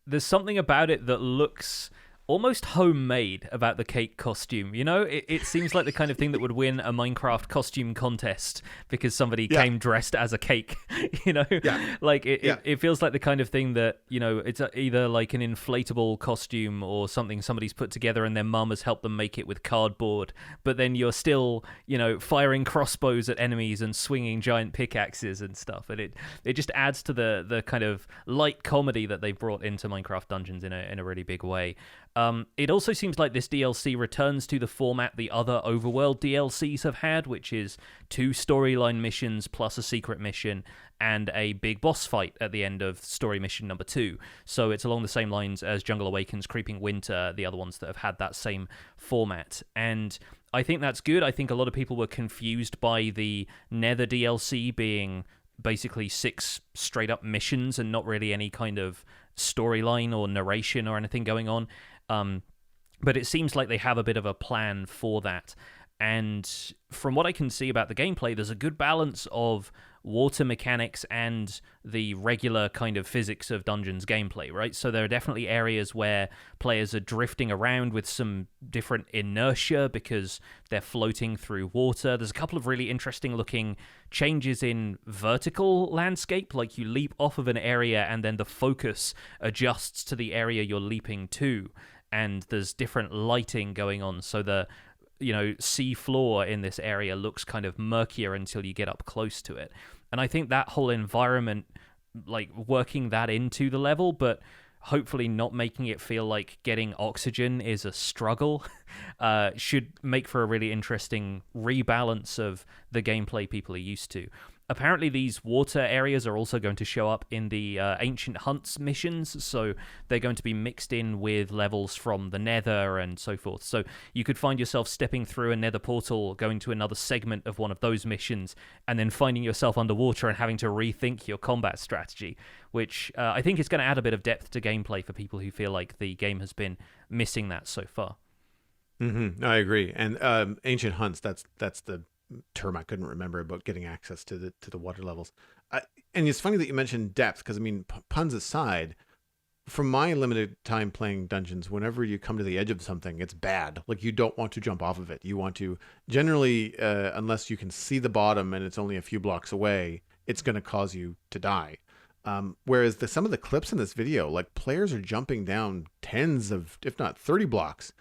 there's something about it that looks almost homemade about the cake costume. It seems like the kind of thing that would win a Minecraft costume contest because somebody came dressed as a cake. It feels like the kind of thing that it's either like an inflatable costume or something somebody's put together and their mum has helped them make it with cardboard, but then you're still firing crossbows at enemies and swinging giant pickaxes and stuff, and it just adds to the kind of light comedy that they brought into Minecraft Dungeons in a really big way. It also seems like this DLC returns to the format the other Overworld DLCs have had, which is 2 storyline missions plus a secret mission and a big boss fight at the end of story mission number 2. So it's along the same lines as Jungle Awakens, Creeping Winter, the other ones that have had that same format. And I think that's good. I think a lot of people were confused by the Nether DLC being basically 6 straight up missions and not really any kind of storyline or narration or anything going on. But it seems like they have a bit of a plan for that. And from what I can see about the gameplay, there's a good balance of water mechanics and the regular kind of physics of Dungeons gameplay, right? So there are definitely areas where players are drifting around with some different inertia because they're floating through water. There's a couple of really interesting looking changes in vertical landscape, like you leap off of an area and then the focus adjusts to the area you're leaping to. And there's different lighting going on, so the sea floor in this area looks kind of murkier until you get up close to it. And I think that whole environment, like working that into the level, but hopefully not making it feel like getting oxygen is a struggle, should make for a really interesting rebalance of the gameplay people are used to. Apparently, these water areas are also going to show up in the Ancient Hunts missions, so they're going to be mixed in with levels from the Nether and so forth. So you could find yourself stepping through a Nether portal, going to another segment of one of those missions, and then finding yourself underwater and having to rethink your combat strategy, which I think is going to add a bit of depth to gameplay for people who feel like the game has been missing that so far. Mm-hmm. I agree. And Ancient Hunts, that's the term I couldn't remember about getting access to the water levels. And it's funny that you mentioned depth, because I mean, puns aside, from my limited time playing dungeons, whenever you come to the edge of something, it's bad. Like, you don't want to jump off of it. You want to generally, unless you can see the bottom and it's only a few blocks away, it's going to cause you to die. Whereas some of the clips in this video, like, players are jumping down tens of, if not 30 blocks,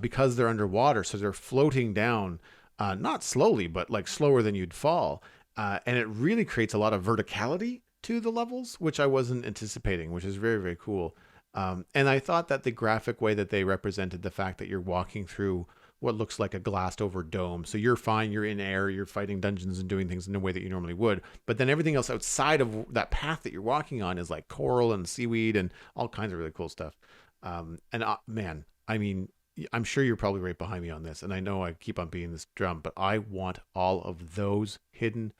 because they're underwater. So they're floating down, not slowly, but like slower than you'd fall. And it really creates a lot of verticality to the levels, which I wasn't anticipating, which is very, very cool. And I thought that the graphic way that they represented the fact that you're walking through what looks like a glassed over dome. So you're fine, you're in air, you're fighting dungeons and doing things in a way that you normally would. But then everything else outside of that path that you're walking on is like coral and seaweed and all kinds of really cool stuff. Man, I mean, I'm sure you're probably right behind me on this, and I know I keep on beating this drum, but I want all of those hidden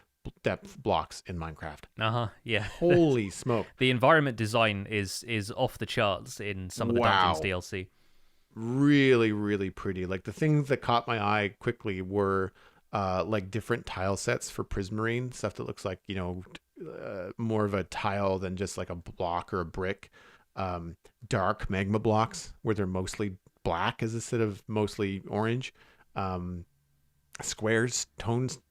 depth blocks in Minecraft. Yeah. Holy smoke. The environment design is off the charts in some of the Dungeons DLC. Really, really pretty. Like, the things that caught my eye quickly were like different tile sets for Prismarine, stuff that looks like, more of a tile than just like a block or a brick. Dark magma blocks where they're mostly black as instead of mostly orange. Squares,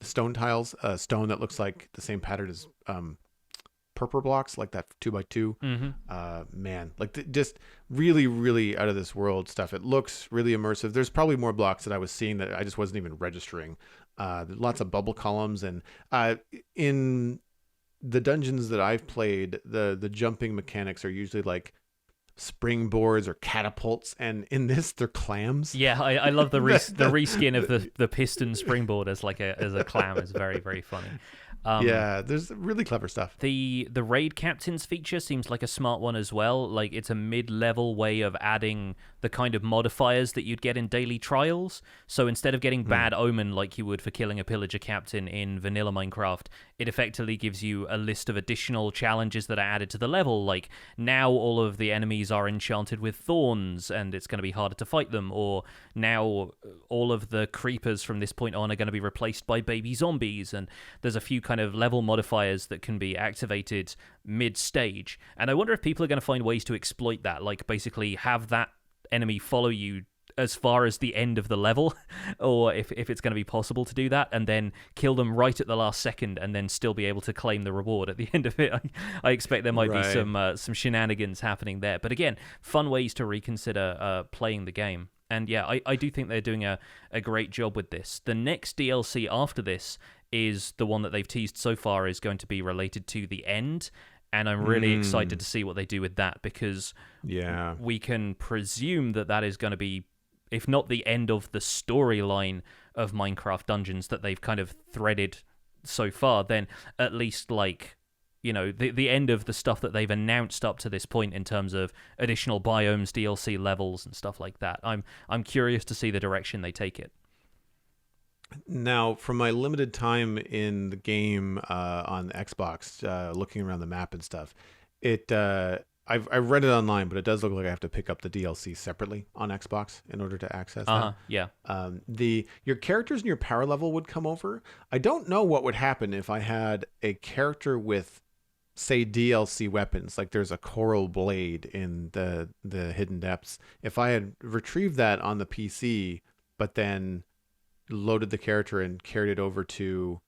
stone tiles, stone that looks like the same pattern as purple blocks, like that 2x2. Man, like just really, really out of this world stuff. It looks really immersive. There's probably more blocks that I was seeing that I just wasn't even registering. Lots of bubble columns, and in the dungeons that I've played, the jumping mechanics are usually like springboards or catapults, and in this they're clams. Yeah, I love the reskin of the piston springboard as a clam. Is very, very funny. Yeah, there's really clever stuff. The raid captains feature seems like a smart one as well. Like, it's a mid-level way of adding the kind of modifiers that you'd get in daily trials. So instead of getting bad omen like you would for killing a pillager captain in vanilla Minecraft, it effectively gives you a list of additional challenges that are added to the level. Like, now all of the enemies are enchanted with thorns and it's going to be harder to fight them, or now all of the creepers from this point on are going to be replaced by baby zombies. And there's a few kind of level modifiers that can be activated mid-stage. And I wonder if people are going to find ways to exploit that, like basically have that enemy follow you as far as the end of the level, or if it's going to be possible to do that, and then kill them right at the last second and then still be able to claim the reward at the end of it. I expect there might be some shenanigans happening there. But again, fun ways to reconsider playing the game. And yeah, I do think they're doing a great job with this. The next DLC after this is the one that they've teased so far is going to be related to the end. And I'm really excited to see what they do with that, because we can presume that is going to be, if not the end of the storyline of Minecraft Dungeons that they've kind of threaded so far, then at least like, the end of the stuff that they've announced up to this point in terms of additional biomes, DLC levels, and stuff like that. I'm curious to see the direction they take it. Now, from my limited time in the game on Xbox, looking around the map and stuff, I've read it online, but it does look like I have to pick up the DLC separately on Xbox in order to access that. Yeah. Your characters and your power level would come over. I don't know what would happen if I had a character with, say, DLC weapons, like there's a coral blade in the Hidden Depths. If I had retrieved that on the PC, but then loaded the character and carried it over to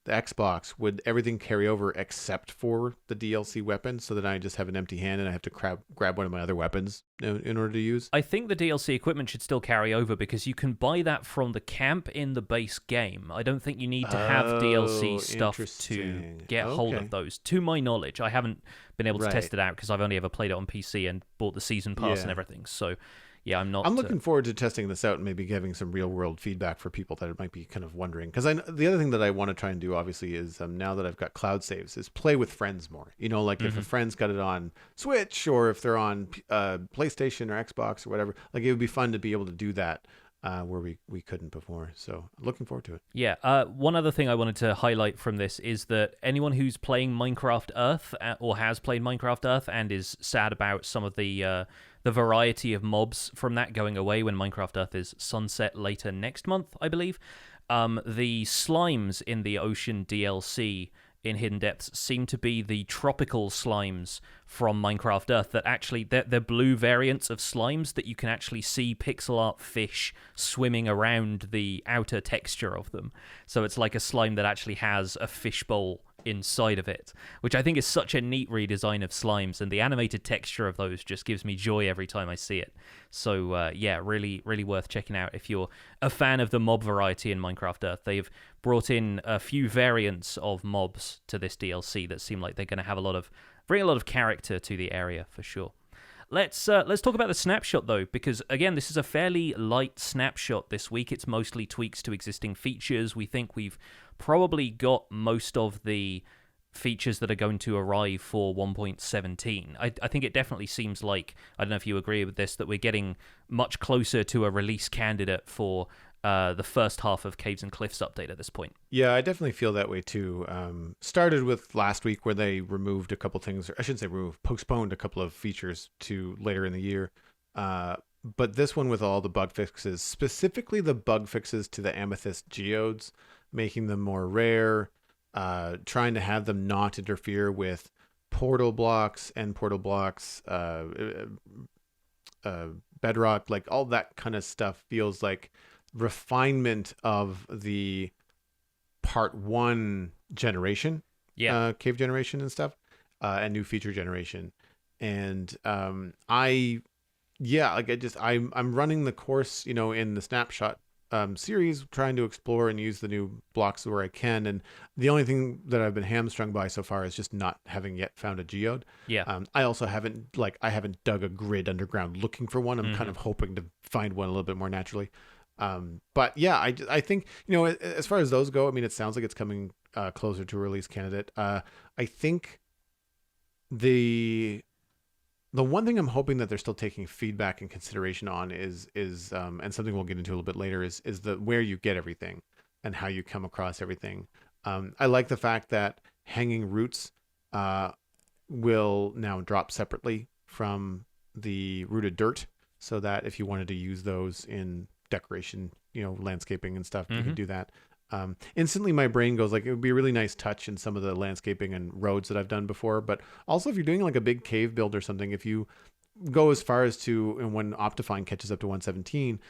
the Xbox, would everything carry over except for the DLC weapon, so that I just have an empty hand and I have to grab one of my other weapons in order to use? I think the DLC equipment should still carry over because you can buy that from the camp in the base game. I don't think you need to have DLC stuff to get hold of those. To my knowledge, I haven't been able to test it out because I've only ever played it on PC and bought the season pass and everything. So yeah, I'm looking forward to testing this out and maybe giving some real world feedback for people that might be kind of wondering. Because the other thing that I want to try and do, obviously, is now that I've got cloud saves, is play with friends more. You know, like if a friend's got it on Switch or if they're on PlayStation or Xbox or whatever, like it would be fun to be able to do that where we couldn't before. So looking forward to it. Yeah. One other thing I wanted to highlight from this is that anyone who's playing Minecraft Earth or has played Minecraft Earth and is sad about some of the variety of mobs from that going away when Minecraft Earth is sunset later next month, I believe. The slimes in the Ocean DLC in Hidden Depths seem to be the tropical slimes from Minecraft Earth that actually, they're blue variants of slimes that you can actually see pixel art fish swimming around the outer texture of them. So it's like a slime that actually has a fishbowl inside of it, which I think is such a neat redesign of slimes, and the animated texture of those just gives me joy every time I see it. So yeah, really, really worth checking out if you're a fan of the mob variety in Minecraft Earth. They've brought in a few variants of mobs to this DLC that seem like they're going to have bring a lot of character to the area for sure. Let's talk about the snapshot though, because again, this is a fairly light snapshot this week. It's mostly tweaks to existing features. We think we've probably got most of the features that are going to arrive for 1.17. I think it definitely seems like, I don't know if you agree with this, that we're getting much closer to a release candidate for the first half of Caves and Cliffs update at this point. Yeah, I definitely feel that way too. Started with last week where they removed a couple things, or I shouldn't say removed, postponed a couple of features to later in the year. But this one with all the bug fixes, specifically the bug fixes to the amethyst geodes, making them more rare, trying to have them not interfere with portal blocks, bedrock, like all that kind of stuff feels like refinement of the part 1 generation, cave generation and stuff, and new feature generation. And I'm running the course, in the Snapshot series, trying to explore and use the new blocks where I can. And the only thing that I've been hamstrung by so far is just not having yet found a geode. Yeah. I also haven't dug a grid underground looking for one. I'm kind of hoping to find one a little bit more naturally. But yeah, I think, as far as those go, I mean, it sounds like it's coming closer to a release candidate. I think the one thing I'm hoping that they're still taking feedback and consideration on is and something we'll get into a little bit later is the where you get everything and how you come across everything. I like the fact that hanging roots will now drop separately from the rooted dirt, so that if you wanted to use those in decoration, landscaping and stuff, you can do that. Instantly my brain goes like, it would be a really nice touch in some of the landscaping and roads that I've done before. But also if you're doing like a big cave build or something, if you go as far as to, and when Optifine catches up to 117,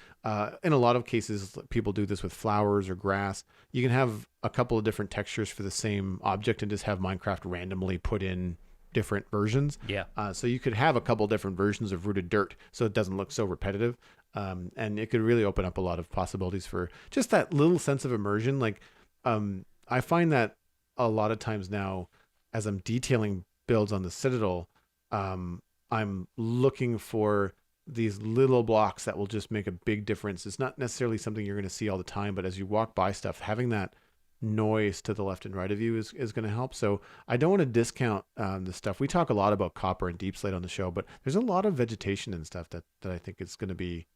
in a lot of cases, people do this with flowers or grass. You can have a couple of different textures for the same object and just have Minecraft randomly put in different versions. Yeah. So you could have a couple different versions of rooted dirt so it doesn't look so repetitive. And it could really open up a lot of possibilities for just that little sense of immersion. Like, I find that a lot of times now, as I'm detailing builds on the Citadel, I'm looking for these little blocks that will just make a big difference. It's not necessarily something you're going to see all the time, but as you walk by stuff, having that noise to the left and right of you is going to help. So I don't want to discount the stuff. We talk a lot about copper and deep slate on the show, but there's a lot of vegetation and stuff that I think is going to be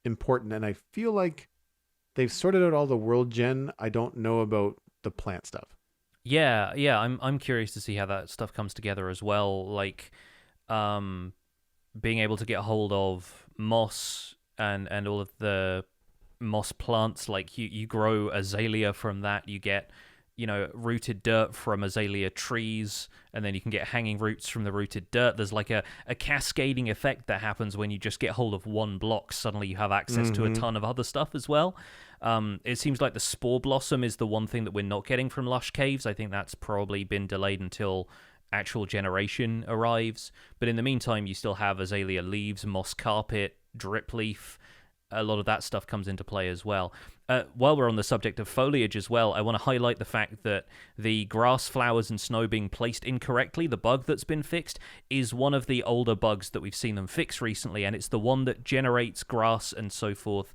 important. And I feel like they've sorted out all the world gen. I don't know about the plant stuff. Yeah, I'm curious to see how that stuff comes together as well. Like, being able to get hold of moss and all of the moss plants. Like you grow azalea from that. You get, rooted dirt from azalea trees, and then you can get hanging roots from the rooted dirt. There's like a cascading effect that happens when you just get hold of one block. Suddenly you have access to a ton of other stuff as well. It seems like the spore blossom is the one thing that we're not getting from Lush Caves. I think that's probably been delayed until actual generation arrives. But in the meantime, you still have azalea leaves, moss carpet, drip leaf. A lot of that stuff comes into play as well. While we're on the subject of foliage as well, I want to highlight the fact that the grass, flowers, and snow being placed incorrectly, the bug that's been fixed, is one of the older bugs that we've seen them fix recently, and it's the one that generates grass and so forth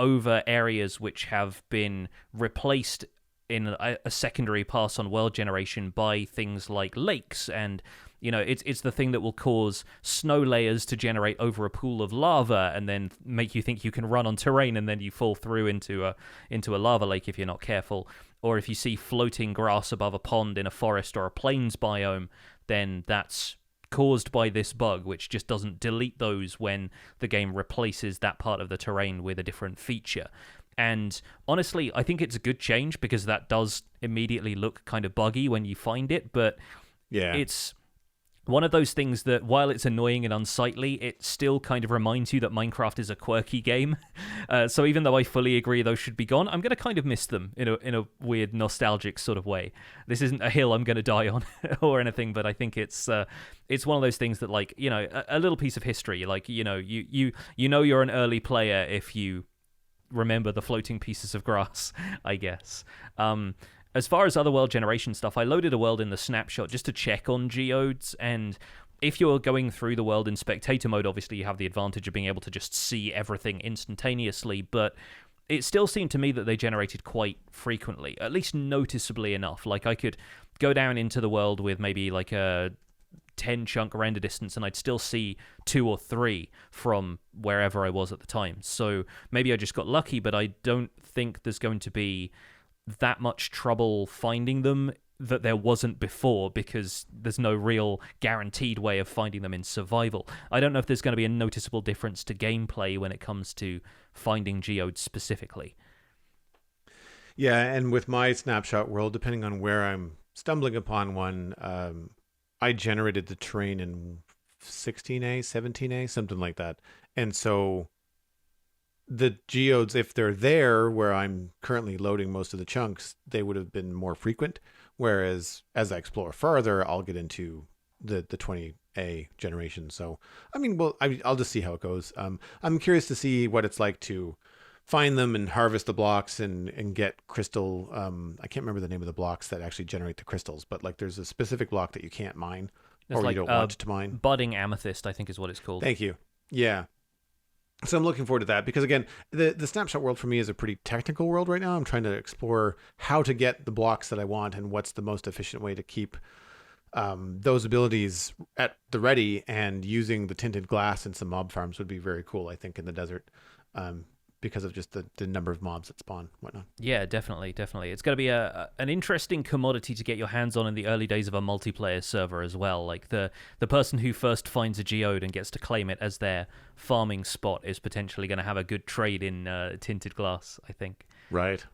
over areas which have been replaced in a secondary pass on world generation by things like lakes, and it's the thing that will cause snow layers to generate over a pool of lava and then make you think you can run on terrain, and then you fall through into a lava lake if you're not careful. Or if you see floating grass above a pond in a forest or a plains biome, then that's caused by this bug, which just doesn't delete those when the game replaces that part of the terrain with a different feature. And honestly, I think it's a good change, because that does immediately look kind of buggy when you find it, but yeah, it's one of those things that, while it's annoying and unsightly, it still kind of reminds you that Minecraft is a quirky game. So even though I fully agree those should be gone, I'm going to kind of miss them in a weird nostalgic sort of way. This isn't a hill I'm going to die on or anything, but I think it's one of those things that, like, a little piece of history. Like, you're an early player if you remember the floating pieces of grass, I guess. As far as other world generation stuff, I loaded a world in the Snapshot just to check on geodes, and if you're going through the world in spectator mode, obviously you have the advantage of being able to just see everything instantaneously, but it still seemed to me that they generated quite frequently, at least noticeably enough. Like, I could go down into the world with maybe like a 10 chunk render distance, and I'd still see 2 or 3 from wherever I was at the time. So maybe I just got lucky, but I don't think there's going to be that much trouble finding them that there wasn't before, because there's no real guaranteed way of finding them in survival. I don't know if there's going to be a noticeable difference to gameplay when it comes to finding geodes specifically. Yeah, and with my Snapshot world, depending on where I'm stumbling upon one, I generated the terrain in 16A, 17A, something like that. And so the geodes, if they're there where I'm currently loading most of the chunks, they would have been more frequent. Whereas as I explore further, I'll get into the 20A generation. So, I mean, I'll just see how it goes. I'm curious to see what it's like to find them and harvest the blocks and get crystal. I can't remember the name of the blocks that actually generate the crystals, but like there's a specific block that you can't mine, or like, you don't want to mine. Budding amethyst, I think is what it's called. Thank you. Yeah. So I'm looking forward to that, because again, the Snapshot world for me is a pretty technical world right now. I'm trying to explore how to get the blocks that I want and what's the most efficient way to keep those abilities at the ready, and using the tinted glass in some mob farms would be very cool, I think, in the desert, because of just the number of mobs that spawn and whatnot. Yeah, definitely. It's going to be an interesting commodity to get your hands on in the early days of a multiplayer server as well. Like the person who first finds a geode and gets to claim it as their farming spot is potentially going to have a good trade in tinted glass, I think. Right.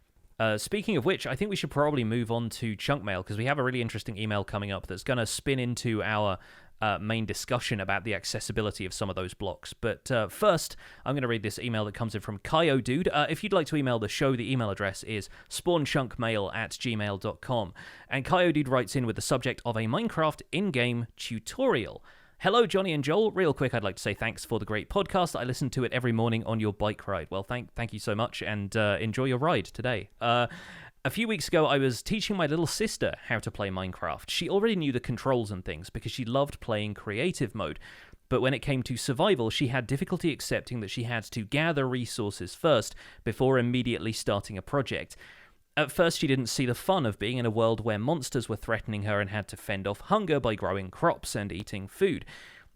Speaking of which, I think we should probably move on to chunk mail, because we have a really interesting email coming up that's going to spin into our main discussion about the accessibility of some of those blocks. But first, I'm going to read this email that comes in from Kyo Dude. If you'd like to email the show, the email address is spawnchunkmail@gmail.com. And Kyo Dude writes in with the subject of a Minecraft in-game tutorial. Hello, Jonny and Joel. Real quick, I'd like to say thanks for the great podcast. I listen to it every morning on your bike ride. Well, thank you so much, and enjoy your ride today. A few weeks ago, I was teaching my little sister how to play Minecraft. She already knew the controls and things because she loved playing creative mode. But when it came to survival, she had difficulty accepting that she had to gather resources first before immediately starting a project. At first, she didn't see the fun of being in a world where monsters were threatening her and had to fend off hunger by growing crops and eating food.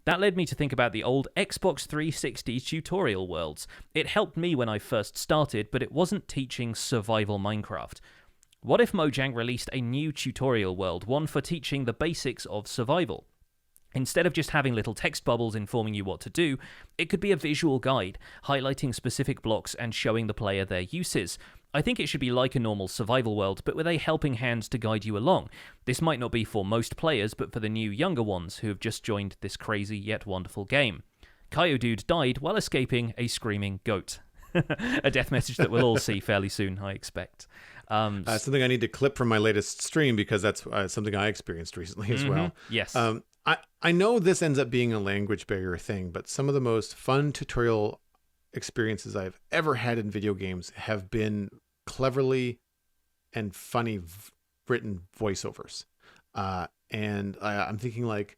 That led me to think about the old Xbox 360 tutorial worlds. It helped me when I first started, but it wasn't teaching survival Minecraft. What if Mojang released a new tutorial world, one for teaching the basics of survival? Instead of just having little text bubbles informing you what to do, it could be a visual guide, highlighting specific blocks and showing the player their uses. I think it should be like a normal survival world, but with a helping hand to guide you along. This might not be for most players, but for the new younger ones who have just joined this crazy yet wonderful game. Dude died while escaping a screaming goat. A death message that we'll all see fairly soon, I expect. Something I need to clip from my latest stream, because that's something I experienced recently as well. Yes. I know this ends up being a language barrier thing, but some of the most fun tutorial experiences I've ever had in video games have been cleverly and funny written voiceovers. And I'm thinking like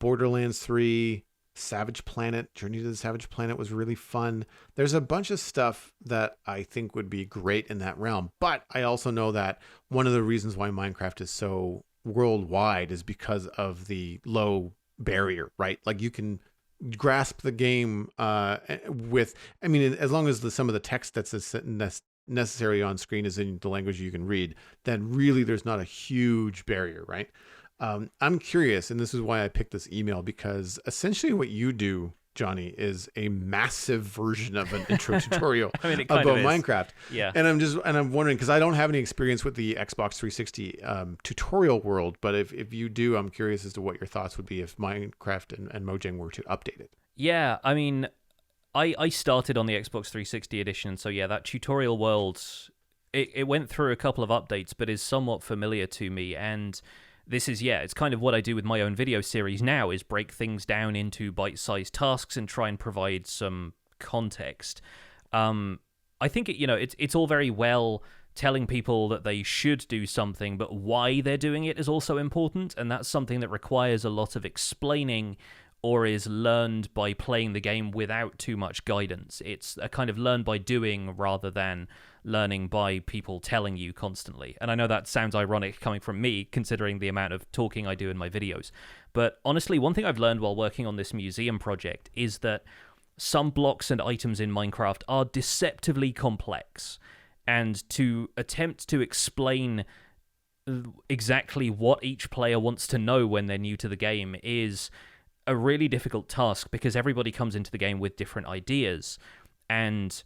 Borderlands 3, Savage Planet, Journey to the Savage Planet was really fun. There's a bunch of stuff that I think would be great in that realm. But I also know that one of the reasons why Minecraft is so worldwide is because of the low barrier, right? Like you can grasp the game with, I mean, as long as some of the text that's necessary on screen is in the language you can read, then really there's not a huge barrier, right? I'm curious, and this is why I picked this email, because essentially what you do, Jonny, is a massive version of an intro tutorial about Minecraft. Yeah. And I'm wondering, because I don't have any experience with the Xbox 360 tutorial world, but if you do, I'm curious as to what your thoughts would be if Minecraft and Mojang were to update it. Yeah, I mean, I started on the Xbox 360 edition, so yeah, that tutorial world, it went through a couple of updates, but is somewhat familiar to me, and this is, it's kind of what I do with my own video series now, is break things down into bite-sized tasks and try and provide some context. I think it's all very well telling people that they should do something, but why they're doing it is also important, and that's something that requires a lot of explaining or is learned by playing the game without too much guidance. It's a kind of learn by doing rather than learning by people telling you constantly. And I know that sounds ironic coming from me, considering the amount of talking I do in my videos. But honestly, one thing I've learned while working on this museum project is that some blocks and items in Minecraft are deceptively complex. And to attempt to explain exactly what each player wants to know when they're new to the game is a really difficult task, because everybody comes into the game with different ideas, and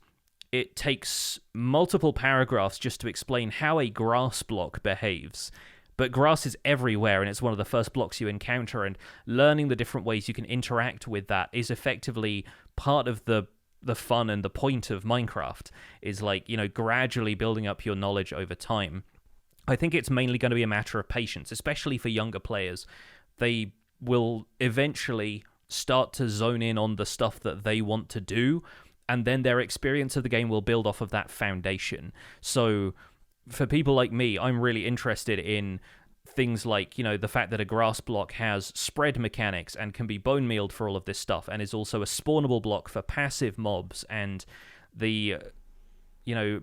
it takes multiple paragraphs just to explain how a grass block behaves. But grass is everywhere, and it's one of the first blocks you encounter, and learning the different ways you can interact with that is effectively part of the fun and the point of Minecraft, is like, gradually building up your knowledge over time. I think it's mainly going to be a matter of patience, especially for younger players. They will eventually start to zone in on the stuff that they want to do, and then their experience of the game will build off of that foundation. So for people like me, I'm really interested in things like, the fact that a grass block has spread mechanics and can be bone mealed for all of this stuff, and is also a spawnable block for passive mobs, and the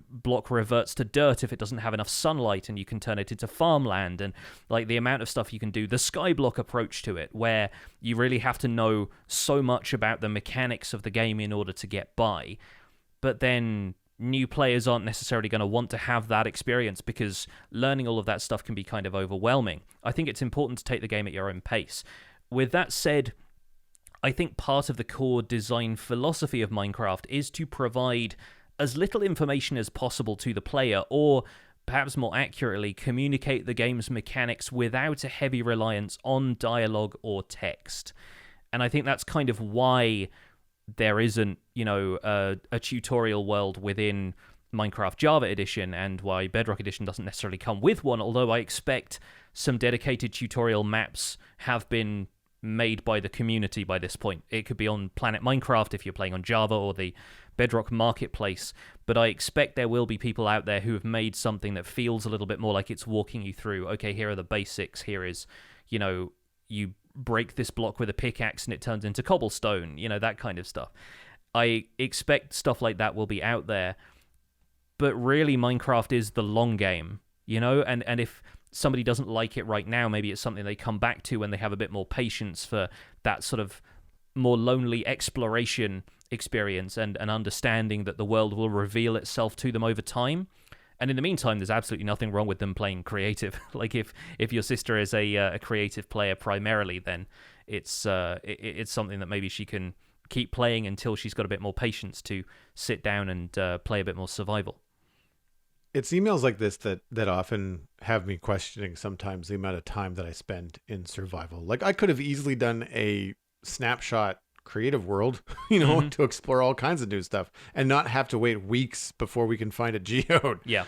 block reverts to dirt if it doesn't have enough sunlight, and you can turn it into farmland, and like the amount of stuff you can do. The skyblock approach to it, where you really have to know so much about the mechanics of the game in order to get by. But then new players aren't necessarily going to want to have that experience, because learning all of that stuff can be kind of overwhelming. I think it's important to take the game at your own pace. With that said, I think part of the core design philosophy of Minecraft is to provide as little information as possible to the player, or perhaps more accurately, communicate the game's mechanics without a heavy reliance on dialogue or text. And I think that's kind of why there isn't, a tutorial world within Minecraft Java Edition, and why Bedrock Edition doesn't necessarily come with one, although I expect some dedicated tutorial maps have been made by the community by this point. It could be on Planet Minecraft if you're playing on Java, or the Bedrock Marketplace, but I expect there will be people out there who have made something that feels a little bit more like it's walking you through, okay, here are the basics, here is, you break this block with a pickaxe and it turns into cobblestone, that kind of stuff. I expect stuff like that will be out there, but really Minecraft is the long game, and if somebody doesn't like it right now, maybe it's something they come back to when they have a bit more patience for that sort of more lonely exploration experience, and an understanding that the world will reveal itself to them over time. And in the meantime, there's absolutely nothing wrong with them playing creative. Like if your sister is a creative player primarily, then it's something that maybe she can keep playing until she's got a bit more patience to sit down and play a bit more survival. It's emails like this that often have me questioning sometimes the amount of time that I spend in survival. Like I could have easily done a snapshot creative world, to explore all kinds of new stuff and not have to wait weeks before we can find a geode. Yeah.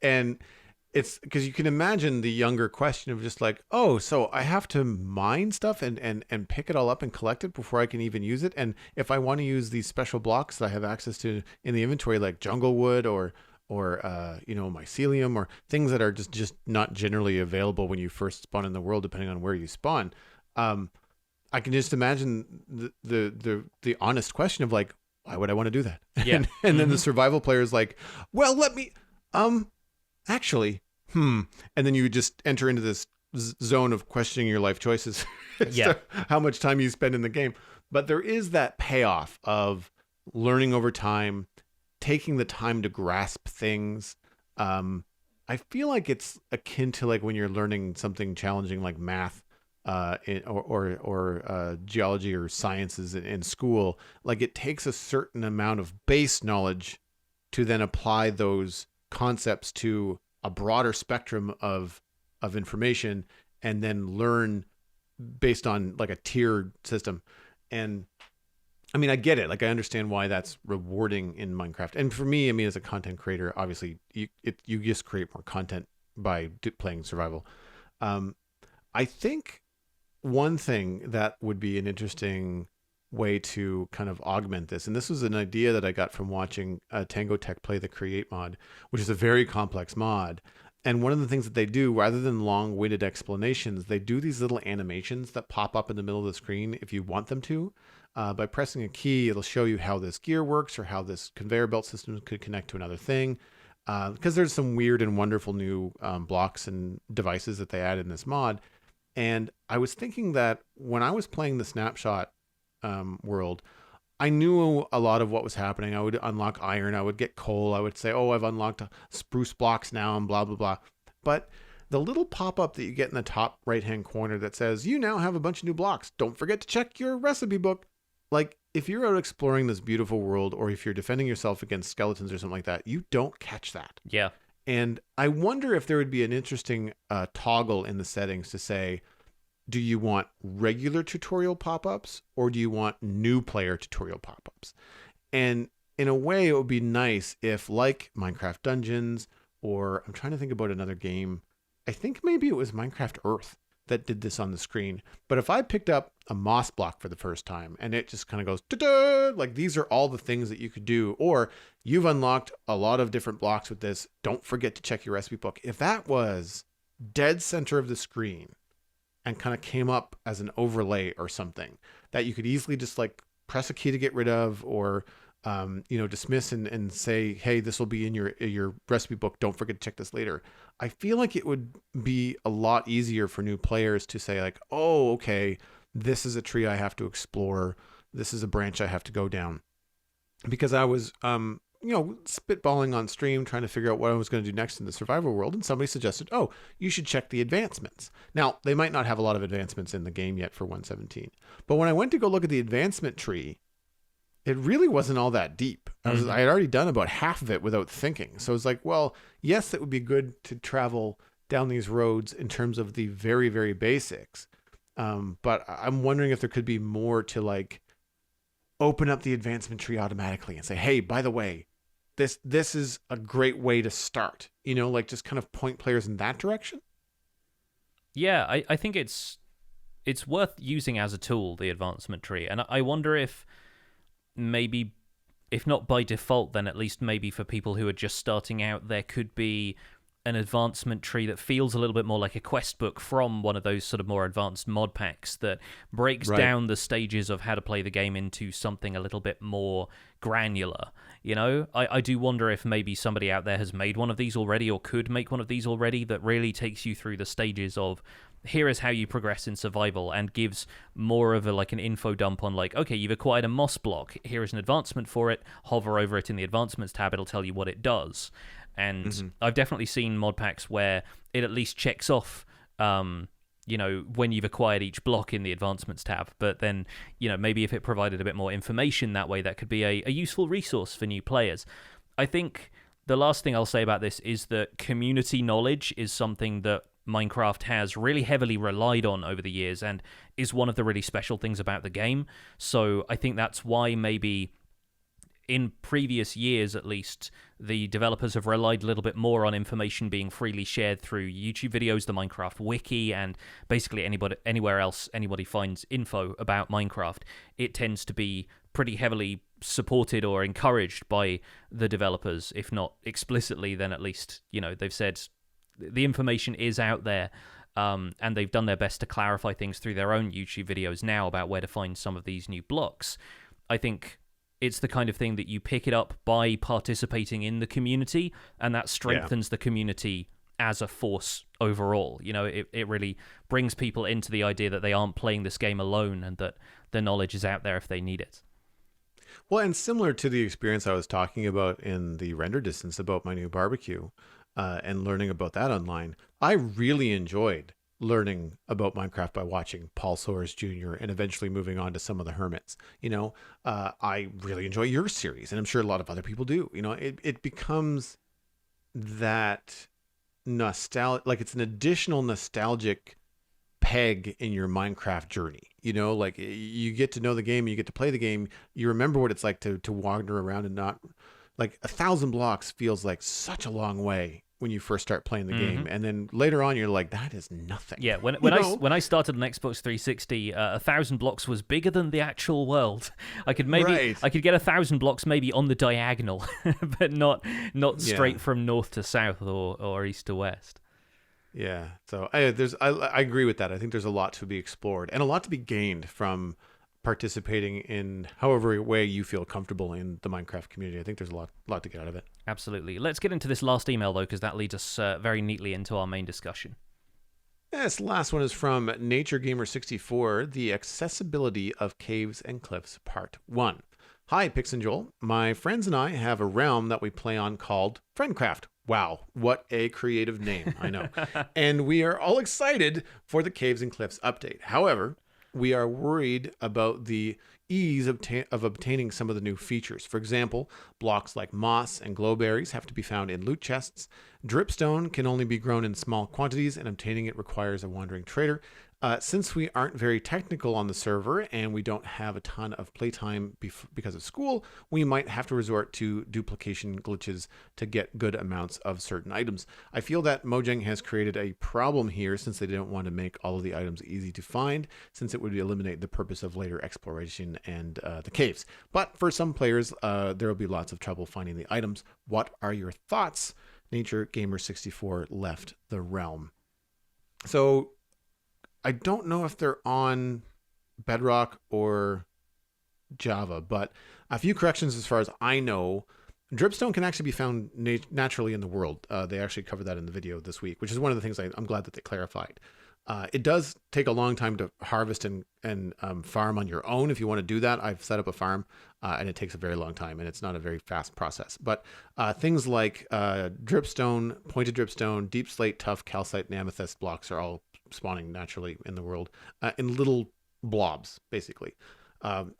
And it's because you can imagine the younger question of just like, oh, so I have to mine stuff and pick it all up and collect it before I can even use it. And if I want to use these special blocks that I have access to in the inventory, like jungle wood or mycelium or things that are just not generally available when you first spawn in the world, depending on where you spawn. I can just imagine the honest question of like, why would I want to do that? Yeah. And then the survival player is like, well, let me, actually, and then you just enter into this zone of questioning your life choices. Yeah. How much time you spend in the game. But there is that payoff of learning over time, taking the time to grasp things. I feel like it's akin to like when you're learning something challenging like math, or geology or sciences in school. Like it takes a certain amount of base knowledge to then apply those concepts to a broader spectrum of information and then learn based on like a tiered system. And I mean, I get it. Like I understand why that's rewarding in Minecraft. And for me, I mean, as a content creator, obviously you just create more content by playing survival. I think one thing that would be an interesting way to kind of augment this, and this was an idea that I got from watching Tango Tech play the Create mod, which is a very complex mod. And one of the things that they do, rather than long-winded explanations, they do these little animations that pop up in the middle of the screen if you want them to. By pressing a key, it'll show you how this gear works or how this conveyor belt system could connect to another thing. Because there's some weird and wonderful new blocks and devices that they add in this mod. And I was thinking that when I was playing the Snapshot world, I knew a lot of what was happening. I would unlock iron, I would get coal, I would say, oh, I've unlocked spruce blocks now and blah, blah, blah. But the little pop-up that you get in the top right-hand corner that says, you now have a bunch of new blocks. Don't forget to check your recipe book. Like, if you're out exploring this beautiful world or if you're defending yourself against skeletons or something like that, you don't catch that. Yeah. And I wonder if there would be an interesting toggle in the settings to say, do you want regular tutorial pop-ups or do you want new player tutorial pop-ups? And in a way, it would be nice if, like Minecraft Dungeons, or I'm trying to think about another game. I think maybe it was Minecraft Earth that did this on the screen. But if I picked up a moss block for the first time and it just kind of goes, da-da! Like these are all the things that you could do, or you've unlocked a lot of different blocks with this. Don't forget to check your recipe book. If that was dead center of the screen and kind of came up as an overlay or something that you could easily just like press a key to get rid of, or dismiss and say, hey, this will be in your recipe book. Don't forget to check this later. I feel like it would be a lot easier for new players to say like, oh, okay, this is a tree I have to explore. This is a branch I have to go down. Because I was, spitballing on stream, trying to figure out what I was going to do next in the survival world. And somebody suggested, oh, you should check the advancements. Now, they might not have a lot of advancements in the game yet for 1.17. But when I went to go look at the advancement tree, it really wasn't all that deep. I had already done about half of it without thinking. So it's like, well, yes, it would be good to travel down these roads in terms of the very, very basics. But I'm wondering if there could be more to like open up the advancement tree automatically and say, hey, by the way, this is a great way to start, like just kind of point players in that direction. Yeah, I think it's worth using as a tool, the advancement tree. And I wonder if maybe, if not by default, then at least maybe for people who are just starting out, there could be an advancement tree that feels a little bit more like a quest book from one of those sort of more advanced mod packs that breaks down the stages of how to play the game into something a little bit more granular. I do wonder if maybe somebody out there has made one of these already or could make one of these already that really takes you through the stages of here is how you progress in survival and gives more of an info dump on like, okay, you've acquired a moss block. Here is an advancement for it. Hover over it in the advancements tab. It'll tell you what it does. And I've definitely seen mod packs where it at least checks off, when you've acquired each block in the advancements tab. But then, maybe if it provided a bit more information that way, that could be a useful resource for new players. I think the last thing I'll say about this is that community knowledge is something that Minecraft has really heavily relied on over the years and is one of the really special things about the game. So I think that's why maybe in previous years, at least, the developers have relied a little bit more on information being freely shared through YouTube videos, the Minecraft wiki, and basically anywhere else anybody finds info about Minecraft. It tends to be pretty heavily supported or encouraged by the developers, if not explicitly, then at least, they've said the information is out there, and they've done their best to clarify things through their own YouTube videos now about where to find some of these new blocks. I think it's the kind of thing that you pick it up by participating in the community, and that strengthens the community as a force overall. It really brings people into the idea that they aren't playing this game alone and that the knowledge is out there if they need it. Well, and similar to the experience I was talking about in the render distance about my new barbecue, and learning about that online, I really enjoyed learning about Minecraft by watching Paul Soares Jr. and eventually moving on to some of the hermits. I really enjoy your series, and I'm sure a lot of other people do. It becomes that nostalgia, like it's an additional nostalgic peg in your Minecraft journey. Like you get to know the game, you get to play the game, you remember what it's like to wander around and not, like 1,000 blocks feels like such a long way when you first start playing the game, and then later on you're like, that is nothing. Yeah, when I started on Xbox 360, 1,000 blocks was bigger than the actual world. I could get 1,000 blocks maybe on the diagonal, but not straight from north to south or east to west. Yeah, so I agree with that. I think there's a lot to be explored and a lot to be gained from participating in however way you feel comfortable in the Minecraft community. I think there's a lot to get out of it. Absolutely. Let's get into this last email, though, because that leads us very neatly into our main discussion. This last one is from NatureGamer64, The Accessibility of Caves and Cliffs, Part 1. Hi, Pix and Joel. My friends and I have a realm that we play on called Friendcraft. Wow, what a creative name, I know. And we are all excited for the Caves and Cliffs update. However, we are worried about the ease of obtaining some of the new features. For example, blocks like moss and glowberries have to be found in loot chests. Dripstone can only be grown in small quantities, and obtaining it requires a wandering trader. Since we aren't very technical on the server and we don't have a ton of playtime because of school, we might have to resort to duplication glitches to get good amounts of certain items. I feel that Mojang has created a problem here since they didn't want to make all of the items easy to find, since it would eliminate the purpose of later exploration and the caves. But for some players, there will be lots of trouble finding the items. What are your thoughts? NatureGamer64 left the realm. So I don't know if they're on Bedrock or Java, but a few corrections as far as I know. Dripstone can actually be found naturally in the world. They actually covered that in the video this week, which is one of the things I'm glad that they clarified. It does take a long time to harvest and farm on your own. If you want to do that, I've set up a farm, and it takes a very long time, and it's not a very fast process. But things like dripstone, pointed dripstone, deep slate, tough calcite, and amethyst blocks are all spawning naturally in the world in little blobs, basically.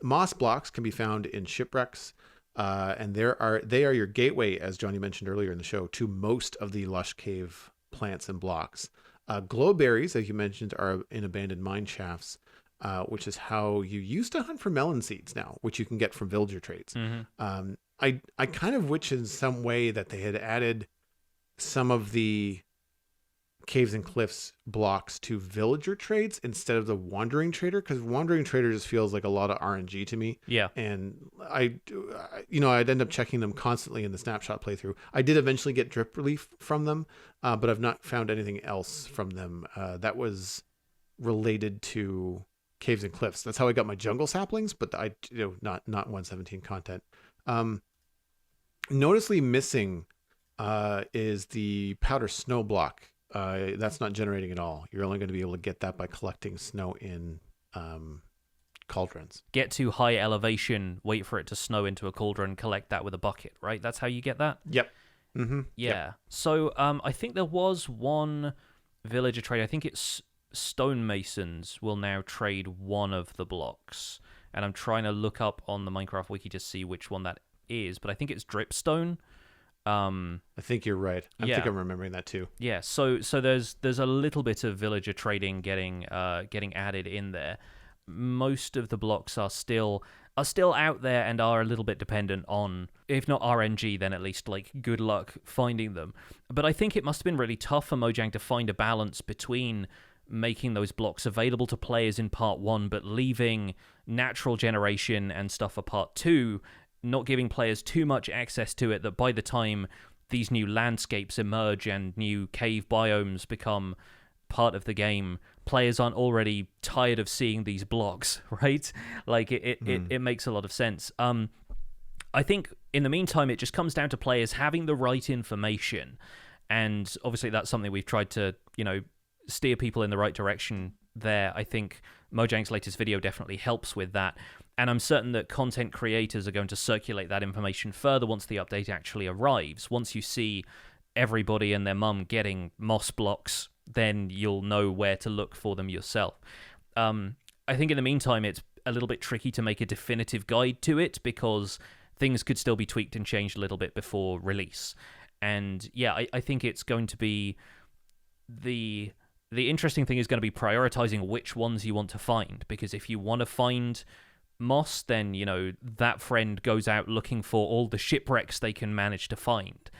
Moss blocks can be found in shipwrecks, and they are your gateway, as Jonny mentioned earlier in the show, to most of the lush cave plants and blocks. Glowberries, as you mentioned, are in abandoned mine shafts, which is how you used to hunt for melon seeds now, which you can get from villager trades. I kind of wish in some way that they had added some of the Caves and Cliffs blocks to villager trades instead of the wandering trader, because wandering trader just feels like a lot of RNG to me. Yeah. And I'd end up checking them constantly in the Snapshot playthrough. I did eventually get drip relief from them, but I've not found anything else from them that was related to Caves and Cliffs. That's how I got my jungle saplings, but not 117 content. Noticeably missing is the powder snow block. That's not generating at all. You're only going to be able to get that by collecting snow in cauldrons. Get to high elevation, wait for it to snow into a cauldron, collect that with a bucket, right? That's how you get that? Yep. Mm-hmm. Yep. Yeah. So I think there was one villager trade. I think it's stonemasons will now trade one of the blocks. And I'm trying to look up on the Minecraft wiki to see which one that is, but I think it's dripstone. I think you're right. I think Yeah. I'm remembering that too. Yeah, so there's a little bit of villager trading getting added in there. Most of the blocks are still out there and are a little bit dependent on, if not RNG, then at least like good luck finding them. But I think it must have been really tough for Mojang to find a balance between making those blocks available to players in part 1 but leaving natural generation and stuff for part 2, not giving players too much access to it, that by the time these new landscapes emerge and new cave biomes become part of the game, players aren't already tired of seeing these blocks, right? Like it makes a lot of sense. I think in the meantime, it just comes down to players having the right information, and obviously that's something we've tried to, steer people in the right direction there. I think Mojang's latest video definitely helps with that. And I'm certain that content creators are going to circulate that information further once the update actually arrives. Once you see everybody and their mum getting moss blocks, then you'll know where to look for them yourself. I think in the meantime, it's a little bit tricky to make a definitive guide to it because things could still be tweaked and changed a little bit before release. And yeah, I think it's going to be the interesting thing is going to be prioritizing which ones you want to find, because if you want to find moss, then that friend goes out looking for all the shipwrecks they can manage to find.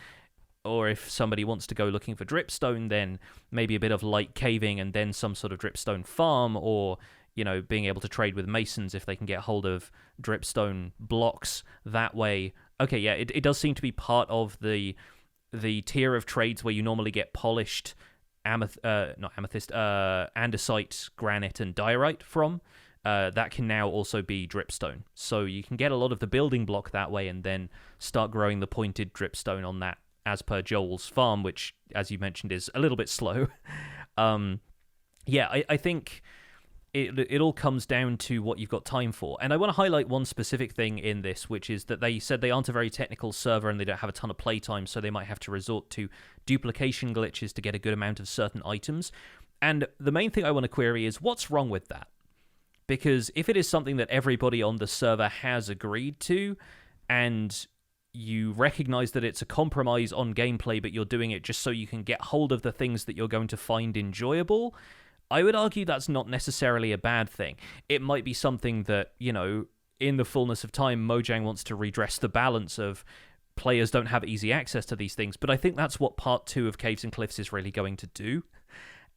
Or if somebody wants to go looking for dripstone, then maybe a bit of light caving and then some sort of dripstone farm, or being able to trade with masons if they can get hold of dripstone blocks that way. Okay, yeah, it does seem to be part of the tier of trades where you normally get polished andesite, granite, and diorite from. That can now also be dripstone. So you can get a lot of the building block that way and then start growing the pointed dripstone on that, as per Joel's farm, which, as you mentioned, is a little bit slow. I think it all comes down to what you've got time for. And I want to highlight one specific thing in this, which is that they said they aren't a very technical server and they don't have a ton of playtime, so they might have to resort to duplication glitches to get a good amount of certain items. And the main thing I want to query is, what's wrong with that? Because if it is something that everybody on the server has agreed to, and you recognize that it's a compromise on gameplay, but you're doing it just so you can get hold of the things that you're going to find enjoyable, I would argue that's not necessarily a bad thing. It might be something that, in the fullness of time, Mojang wants to redress the balance of players don't have easy access to these things, but I think that's what part 2 of Caves and Cliffs is really going to do.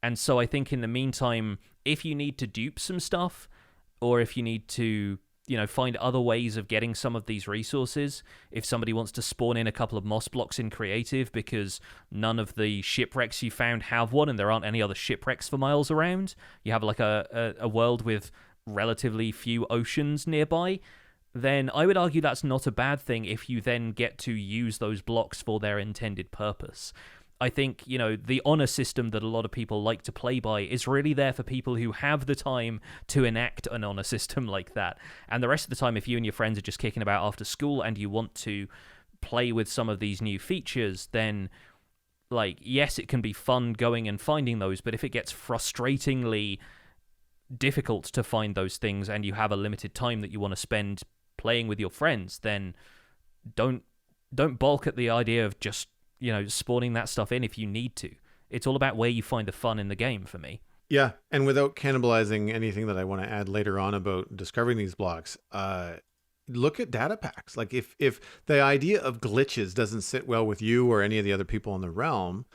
And so I think in the meantime, if you need to dupe some stuff, or if you need to find other ways of getting some of these resources, if somebody wants to spawn in a couple of moss blocks in creative because none of the shipwrecks you found have one and there aren't any other shipwrecks for miles around, you have like a world with relatively few oceans nearby, then I would argue that's not a bad thing if you then get to use those blocks for their intended purpose. I think, the honor system that a lot of people like to play by is really there for people who have the time to enact an honor system like that. And the rest of the time, if you and your friends are just kicking about after school and you want to play with some of these new features, then, yes, it can be fun going and finding those, but if it gets frustratingly difficult to find those things and you have a limited time that you want to spend playing with your friends, then don't balk at the idea of just spawning that stuff in if you need to. It's all about where you find the fun in the game for me. Yeah, and without cannibalizing anything that I want to add later on about discovering these blocks, look at data packs. Like if the idea of glitches doesn't sit well with you or any of the other people in the realm,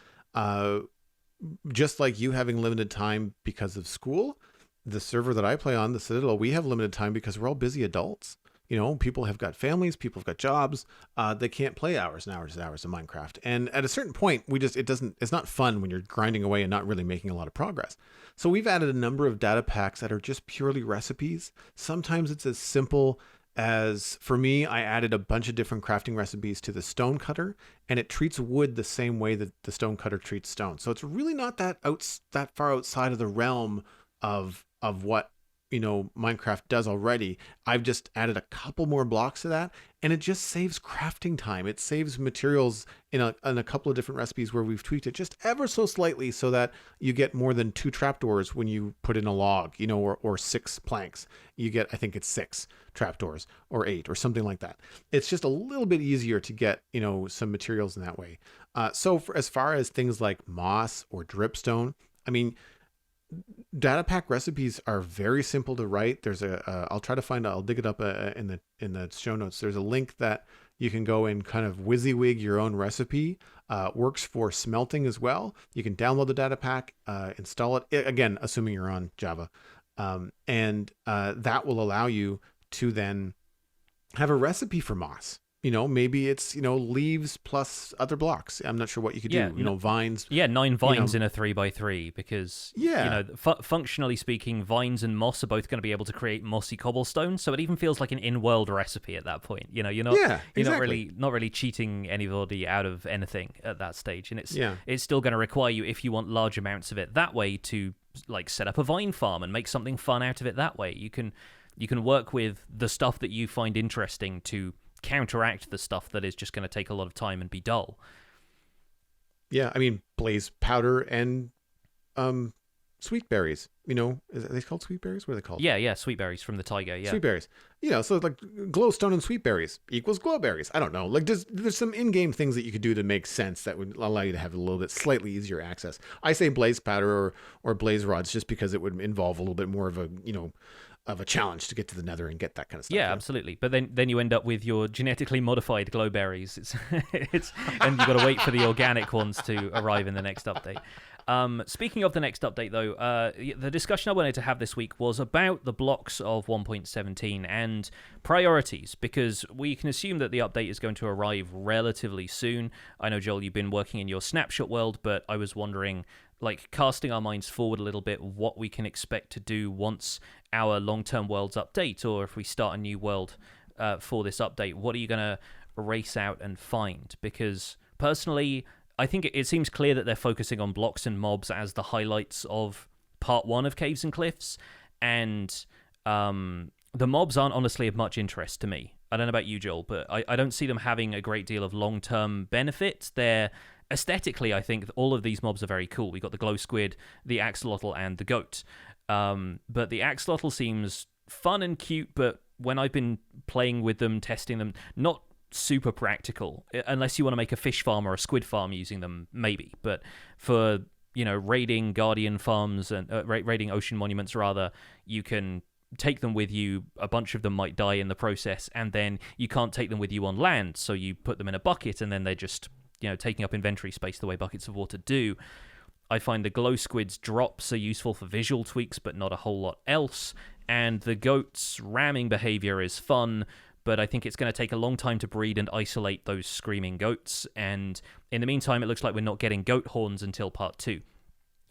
just like you having limited time because of school, the server that I play on, the Citadel, we have limited time because we're all busy adults. People have got families, people have got jobs. They can't play hours and hours and hours of Minecraft. And at a certain point, it's not fun when you're grinding away and not really making a lot of progress. So we've added a number of data packs that are just purely recipes. Sometimes it's as simple as, for me, I added a bunch of different crafting recipes to the stone cutter, and it treats wood the same way that the stone cutter treats stone. So it's really not that far outside of the realm of what Minecraft does already. I've just added a couple more blocks to that, and it just saves crafting time. It saves materials in a couple of different recipes where we've tweaked it just ever so slightly so that you get more than 2 trapdoors when you put in a log, or 6 planks. You get, I think it's 6 trapdoors or 8 or something like that. It's just a little bit easier to get, some materials in that way. So as far as things like moss or dripstone, I mean, data pack recipes are very simple to write. There's I'll dig it up in the show notes. There's a link that you can go and kind of WYSIWYG your own recipe. Works for smelting as well. You can download the data pack, install it, again, assuming you're on Java. And that will allow you to then have a recipe for moss. Maybe it's, leaves plus other blocks. I'm not sure what you could do. Vines. Yeah, 9 vines in a 3x3 because, functionally speaking, vines and moss are both going to be able to create mossy cobblestone. So it even feels like an in-world recipe at that point. You're not really cheating anybody out of anything at that stage. And it's still going to require you, if you want large amounts of it that way, to like set up a vine farm and make something fun out of it that way. You can work with the stuff that you find interesting to counteract the stuff that is just going to take a lot of time and be dull. Yeah, I mean, blaze powder and sweet berries. Are they called sweet berries? What are they called? Yeah, sweet berries from the taiga. Yeah, sweet berries. So like glowstone and sweet berries equals glow berries. I don't know. Like there's some in-game things that you could do to make sense that would allow you to have a little bit slightly easier access. I say blaze powder or blaze rods just because it would involve a little bit more of a challenge to get to the nether and get that kind of stuff. Yeah, absolutely. But then you end up with your genetically modified glowberries. It's and you've got to wait for the organic ones to arrive in the next update. Speaking of the next update, though, the discussion I wanted to have this week was about the blocks of 1.17 and priorities, because we can assume that the update is going to arrive relatively soon. I know, Joel, you've been working in your Snapshot world, but I was wondering, like, casting our minds forward a little bit, what we can expect to do once our long-term worlds update, or if we start a new world for this update. What are you going to race out and find? Because personally, I think it seems clear that they're focusing on blocks and mobs as the highlights of part 1 of Caves and Cliffs, and the mobs aren't honestly of much interest to me. I don't know about you, Joel, but I don't see them having a great deal of long-term benefit. They're aesthetically, I think all of these mobs are very cool. We got the glow squid, the axolotl, and the goat. But the axolotl seems fun and cute, but when I've been playing with them, testing them, not super practical, unless you want to make a fish farm or a squid farm using them, maybe. But for, raiding guardian farms and raiding ocean monuments, rather, you can take them with you. A bunch of them might die in the process, and then you can't take them with you on land, so you put them in a bucket, and then they're just taking up inventory space the way buckets of water do. I find the glow squid's drops are useful for visual tweaks, but not a whole lot else. And the goat's ramming behavior is fun, but I think it's going to take a long time to breed and isolate those screaming goats. And in the meantime, it looks like we're not getting goat horns until part 2.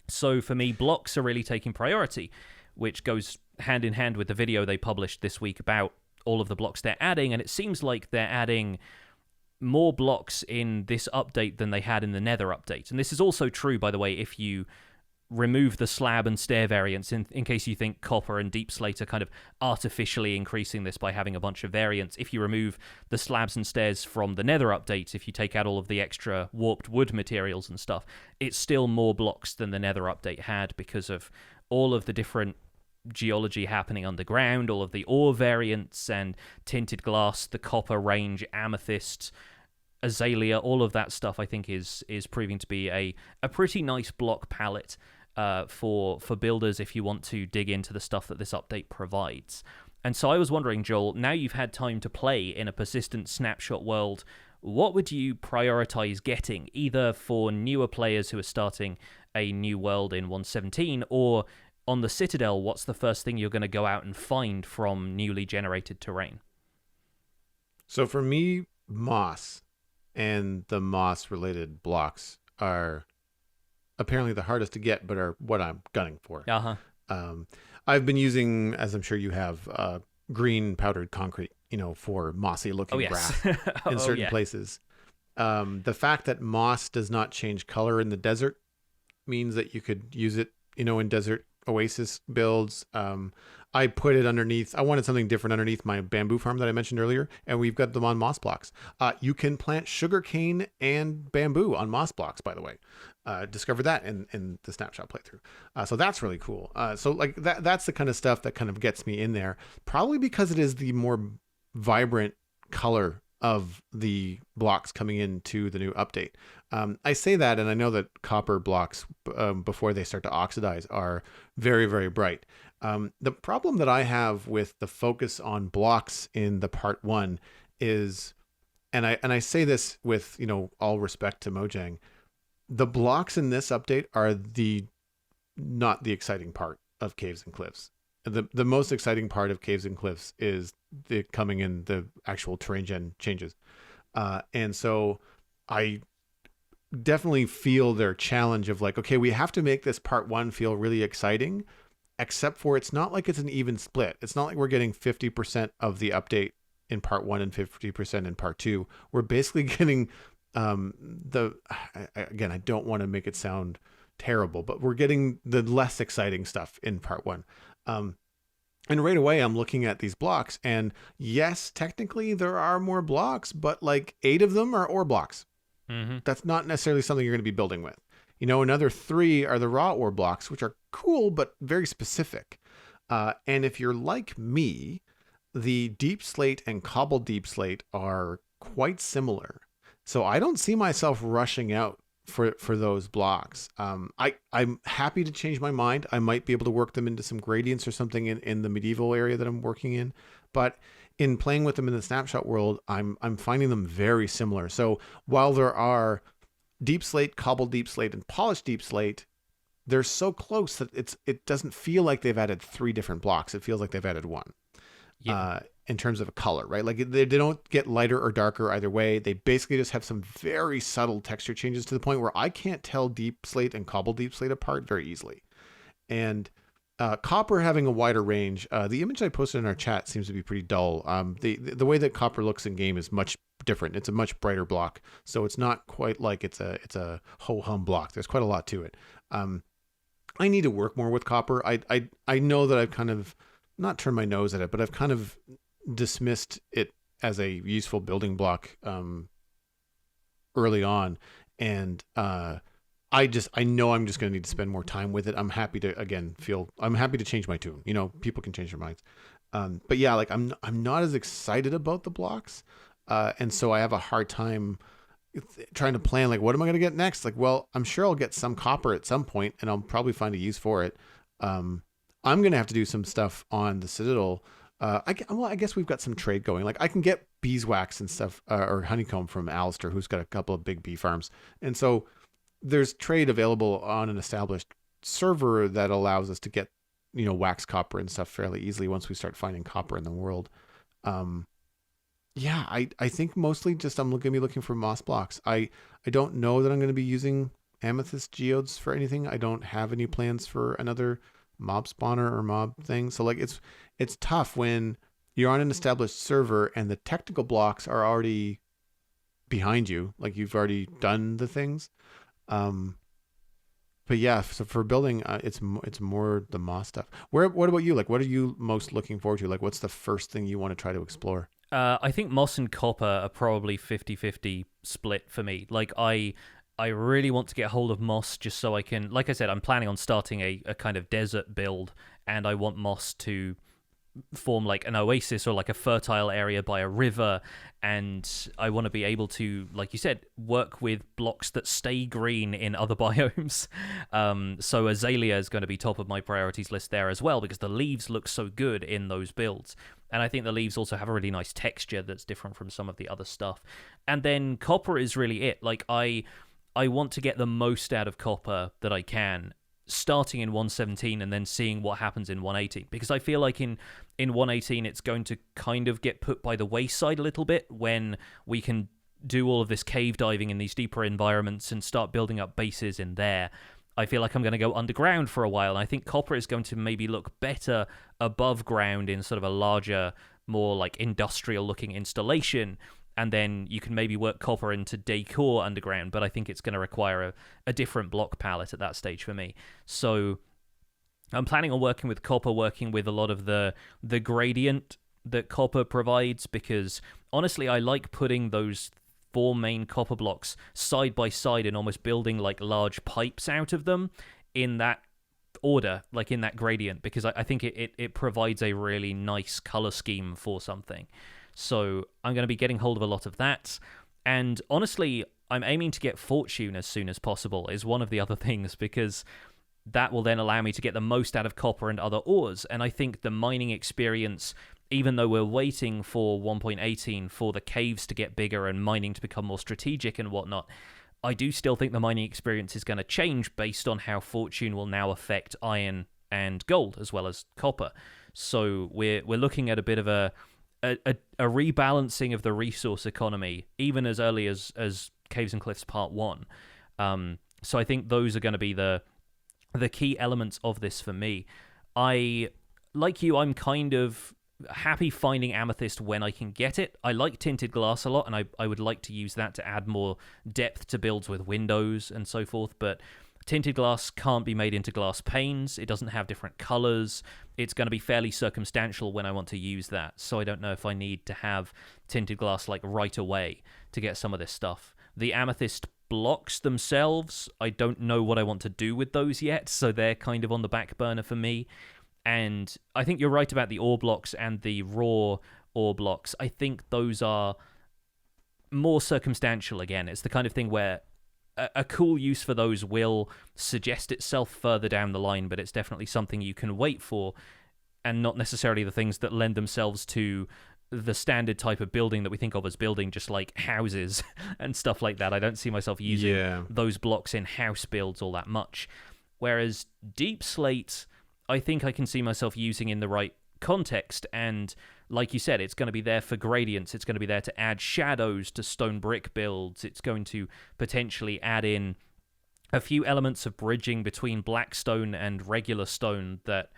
So for me, blocks are really taking priority, which goes hand in hand with the video they published this week about all of the blocks they're adding. And it seems like they're adding more blocks in this update than they had in the Nether update. And this is also true, by the way, if you remove the slab and stair variants, in case you think copper and deep slate are kind of artificially increasing this by having a bunch of variants. If you remove the slabs and stairs from the Nether update, if you take out all of the extra warped wood materials and stuff, it's still more blocks than the Nether update had because of all of the different geology happening underground, all of the ore variants and tinted glass, the copper range, amethyst, azalea, all of that stuff I think is proving to be a pretty nice block palette for builders if you want to dig into the stuff that this update provides. And so I was wondering, Joel, now you've had time to play in a persistent Snapshot world, what would you prioritize getting, either for newer players who are starting a new world in 1.17, or on the Citadel, what's the first thing you're going to go out and find from newly generated terrain? So for me, moss and the moss-related blocks are apparently the hardest to get, but are what I'm gunning for. I've been using, as I'm sure you have, green powdered concrete, for mossy-looking grass in certain places. The fact that moss does not change color in the desert means that you could use it, in desert oasis builds. I put it underneath. I wanted something different underneath my bamboo farm that I mentioned earlier, and we've got them on moss blocks. You can plant sugarcane and bamboo on moss blocks, by the way. Discovered that in the Snapshot playthrough. So that's really cool. So like that's the kind of stuff that kind of gets me in there, probably because it is the more vibrant color of the blocks coming into the new update. I say that, and I know that copper blocks, before they start to oxidize, are very, very bright. The problem that I have with the focus on blocks in the part 1 is, and I say this with, all respect to Mojang, the blocks in this update are not the exciting part of Caves and Cliffs. The most exciting part of Caves and Cliffs is the coming in the actual terrain gen changes. And so I definitely feel their challenge of like, okay, we have to make this part 1 feel really exciting, except for it's not like it's an even split. It's not like we're getting 50% of the update in part 1 and 50% in part 2. We're basically getting again, I don't want to make it sound terrible, but we're getting the less exciting stuff in part 1. And right away I'm looking at these blocks, and yes, technically there are more blocks, but like 8 of them are ore blocks. Mm-hmm. That's not necessarily something you're going to be building with. Another 3 are the raw ore blocks, which are cool, but very specific. And if you're like me, the deep slate and cobbled deep slate are quite similar. So I don't see myself rushing out for those blocks. I'm happy to change my mind. I might be able to work them into some gradients or something in the medieval area that I'm working in. But in playing with them in the Snapshot world, I'm finding them very similar. So while there are deep slate, cobbled deep slate, and polished deep slate, they're so close that it doesn't feel like they've added 3 different blocks. It feels like they've added 1. Yeah. In terms of a color, right? Like they don't get lighter or darker either way. They basically just have some very subtle texture changes to the point where I can't tell deep slate and cobbled deep slate apart very easily. And copper having a wider range. The image I posted in our chat seems to be pretty dull. The way that copper looks in game is much different. It's a much brighter block, so it's not quite like it's a ho hum block. There's quite a lot to it. I need to work more with copper. I know that I've kind of not turned my nose at it, but I've kind of dismissed it as a useful building block early on, and I know I'm just going to need to spend more time with it. I'm happy to change my tune. People can change their minds, but yeah, like I'm not as excited about the blocks, and so I have a hard time trying to plan like what am I going to get next. Like, well, I'm sure I'll get some copper at some point, and I'll probably find a use for it. I'm going to have to do some stuff on the Citadel. I guess we've got some trade going. Like I can get beeswax and stuff, or honeycomb from Alistair, who's got a couple of big bee farms. And so there's trade available on an established server that allows us to get, wax copper and stuff fairly easily once we start finding copper in the world. Yeah, I think mostly just I'm going to be looking for moss blocks. I don't know that I'm going to be using amethyst geodes for anything. I don't have any plans for another mob spawner or mob thing. So like it's tough when you're on an established server and the technical blocks are already behind you, like you've already done the things. But yeah, so for building, it's more the moss stuff. What about you? Like, what are you most looking forward to? Like, what's the first thing you want to try to explore? I think moss and copper are probably 50-50 split for me. Like I really want to get hold of moss just so I can, like I said, I'm planning on starting a kind of desert build, and I want moss to form like an oasis or like a fertile area by a river, and I want to be able to, like you said, work with blocks that stay green in other biomes. So Azalea is going to be top of my priorities list there as well, because the leaves look so good in those builds. And I think the leaves also have a really nice texture that's different from some of the other stuff. And then copper is really it. Like I want to get the most out of copper that I can, starting in 117 and then seeing what happens in 118, because I feel like in 118 it's going to kind of get put by the wayside a little bit when we can do all of this cave diving in these deeper environments and start building up bases in there. I feel like I'm going to go underground for a while, and I think copper is going to maybe look better above ground in sort of a larger, more like industrial looking installation. And then you can maybe work copper into decor underground, but I think it's going to require a different block palette at that stage for me. So I'm planning on working with copper, working with a lot of the gradient that copper provides, because honestly, I like putting those four main copper blocks side by side and almost building like large pipes out of them in that order, like in that gradient, because I think it provides a really nice color scheme for something. So I'm going to be getting hold of a lot of that. And honestly, I'm aiming to get Fortune as soon as possible, is one of the other things, because that will then allow me to get the most out of copper and other ores. And I think the mining experience, even though we're waiting for 1.18 for the caves to get bigger and mining to become more strategic and whatnot, I do still think the mining experience is going to change based on how Fortune will now affect iron and gold as well as copper. So we're looking at a bit of a rebalancing of the resource economy, even as early as Caves and Cliffs Part 1. So I think those are going to be the key elements of this for me. Like you, I'm kind of happy finding amethyst when I can get it. I like tinted glass a lot, and I would like to use that to add more depth to builds with windows and so forth, but tinted glass can't be made into glass panes. It doesn't have different colors. It's going to be fairly circumstantial when I want to use that, so I don't know if I need to have tinted glass like right away to get some of this stuff. The amethyst blocks themselves, I don't know what I want to do with those yet, so they're kind of on the back burner for me. And I think you're right about the ore blocks and the raw ore blocks. I think those are more circumstantial again. It's the kind of thing where a cool use for those will suggest itself further down the line, but it's definitely something you can wait for, and not necessarily the things that lend themselves to the standard type of building that we think of as building, just like houses and stuff like that. I don't see myself using those blocks in house builds all that much. Whereas Deep Slate, I think I can see myself using in the right context, and like you said, it's going to be there for gradients, it's going to be there to add shadows to stone brick builds, it's going to potentially add in a few elements of bridging between black stone and regular stone that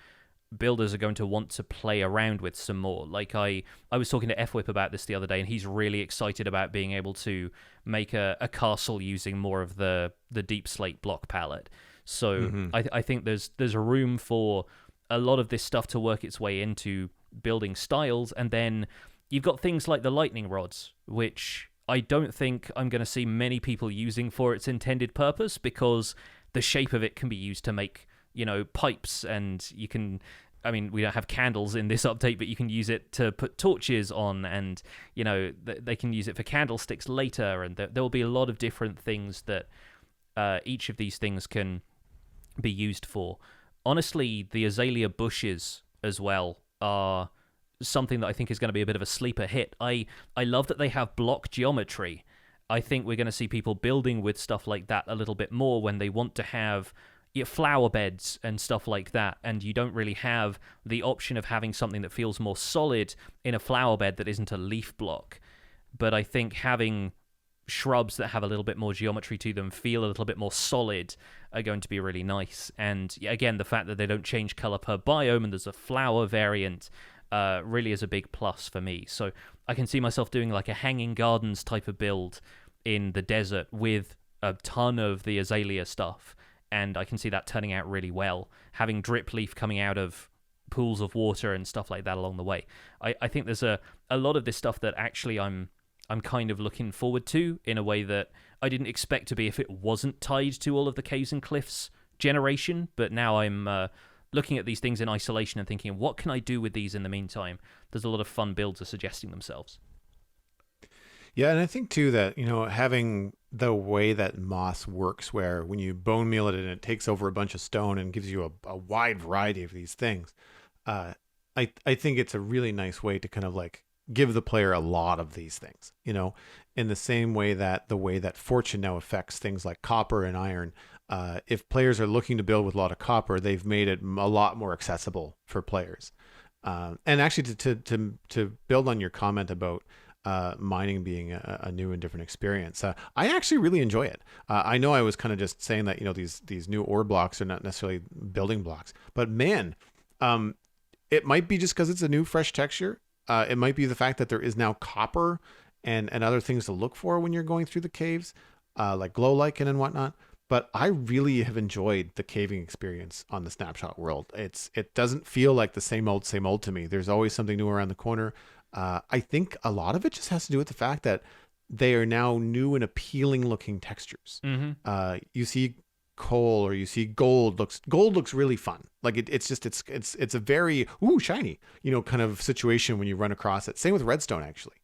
builders are going to want to play around with some more. Like I was talking to F-Whip about this the other day, and he's really excited about being able to make a castle using more of the Deep Slate block palette. So I think there's a room for a lot of this stuff to work its way into building styles. And then you've got things like the lightning rods, which I don't think I'm going to see many people using for its intended purpose, because the shape of it can be used to make, pipes, and you can... I mean, we don't have candles in this update, but you can use it to put torches on, and, they can use it for candlesticks later, and there will be a lot of different things that each of these things can be used for. Honestly, the Azalea Bushes as well are something that I think is going to be a bit of a sleeper hit. I love that they have block geometry. I think we're going to see people building with stuff like that a little bit more when they want to have flower beds and stuff like that, and you don't really have the option of having something that feels more solid in a flower bed that isn't a leaf block. But I think having shrubs that have a little bit more geometry to them, feel a little bit more solid, are going to be really nice. And again, the fact that they don't change color per biome and there's a flower variant really is a big plus for me. So I can see myself doing like a hanging gardens type of build in the desert with a ton of the azalea stuff, and I can see that turning out really well, having drip leaf coming out of pools of water and stuff like that along the way. I think there's a lot of this stuff that actually I'm kind of looking forward to in a way that I didn't expect to be if it wasn't tied to all of the Caves and Cliffs generation. But now I'm looking at these things in isolation and thinking, what can I do with these in the meantime? There's a lot of fun builds are suggesting themselves. Yeah, and I think too that, having the way that moss works, where when you bone meal it and it takes over a bunch of stone and gives you a wide variety of these things, I think it's a really nice way to kind of like give the player a lot of these things, in the same way that the way that fortune now affects things like copper and iron. If players are looking to build with a lot of copper, they've made it a lot more accessible for players. And actually to build on your comment about mining being a new and different experience, I actually really enjoy it. I know I was kind of just saying that, these new ore blocks are not necessarily building blocks, but man, it might be just because it's a new fresh texture. It might be the fact that there is now copper and other things to look for when you're going through the caves, like glow lichen and whatnot. but I really have enjoyed the caving experience on the Snapshot world. It doesn't feel like the same old to me. There's always something new around the corner. I think a lot of it just has to do with the fact that they are now new and appealing looking textures. You see coal or you see gold looks really fun. Like it's a very shiny, kind of situation when you run across it. Same with redstone, actually.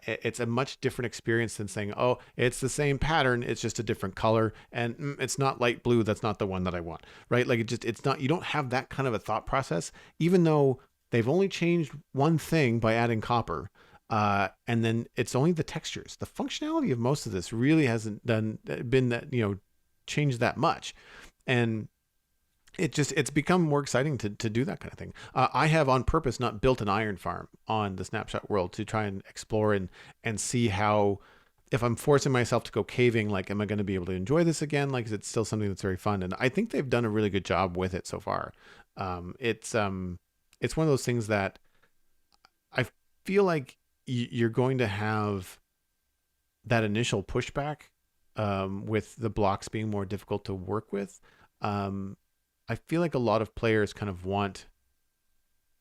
It's a much different experience than saying, oh, it's the same pattern, it's just a different color, and it's not light blue, that's not the one that I want, right? Like it's not, you don't have that kind of a thought process, even though they've only changed one thing by adding copper. And then it's only the textures. The functionality of most of this really hasn't been that, changed that much. And it's become more exciting to do that kind of thing. I have on purpose not built an iron farm on the Snapshot world to try and explore and see how, if I'm forcing myself to go caving, like, am I going to be able to enjoy this again? Like, is it still something that's very fun? And I think they've done a really good job with it so far. It's one of those things that I feel like you're going to have that initial pushback with the blocks being more difficult to work with. I feel like a lot of players kind of want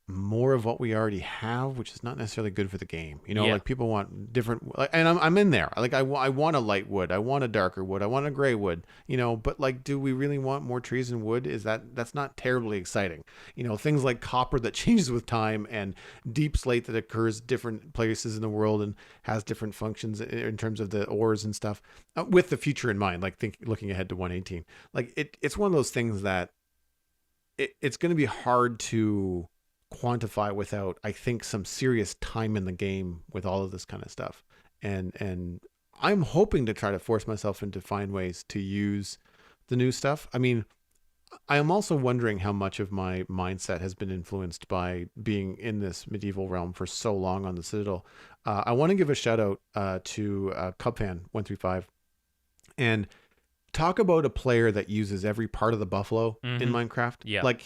more of what we already have, which is not necessarily good for the game. Like people want different, and I'm in there. Like I want a light wood, I want a darker wood, I want a gray wood, but like, do we really want more trees and wood? That's not terribly exciting. Things like copper that changes with time, and deep slate that occurs different places in the world and has different functions in terms of the ores and stuff, with the future in mind, like looking ahead to 118. Like it's one of those things that it's going to be hard to quantify without, I think, some serious time in the game with all of this kind of stuff. And I'm hoping to try to force myself into find ways to use the new stuff. I mean, I am also wondering how much of my mindset has been influenced by being in this medieval realm for so long on the Citadel. I want to give a shout out to Cubfan135 and talk about a player that uses every part of the buffalo in Minecraft. Yeah. Like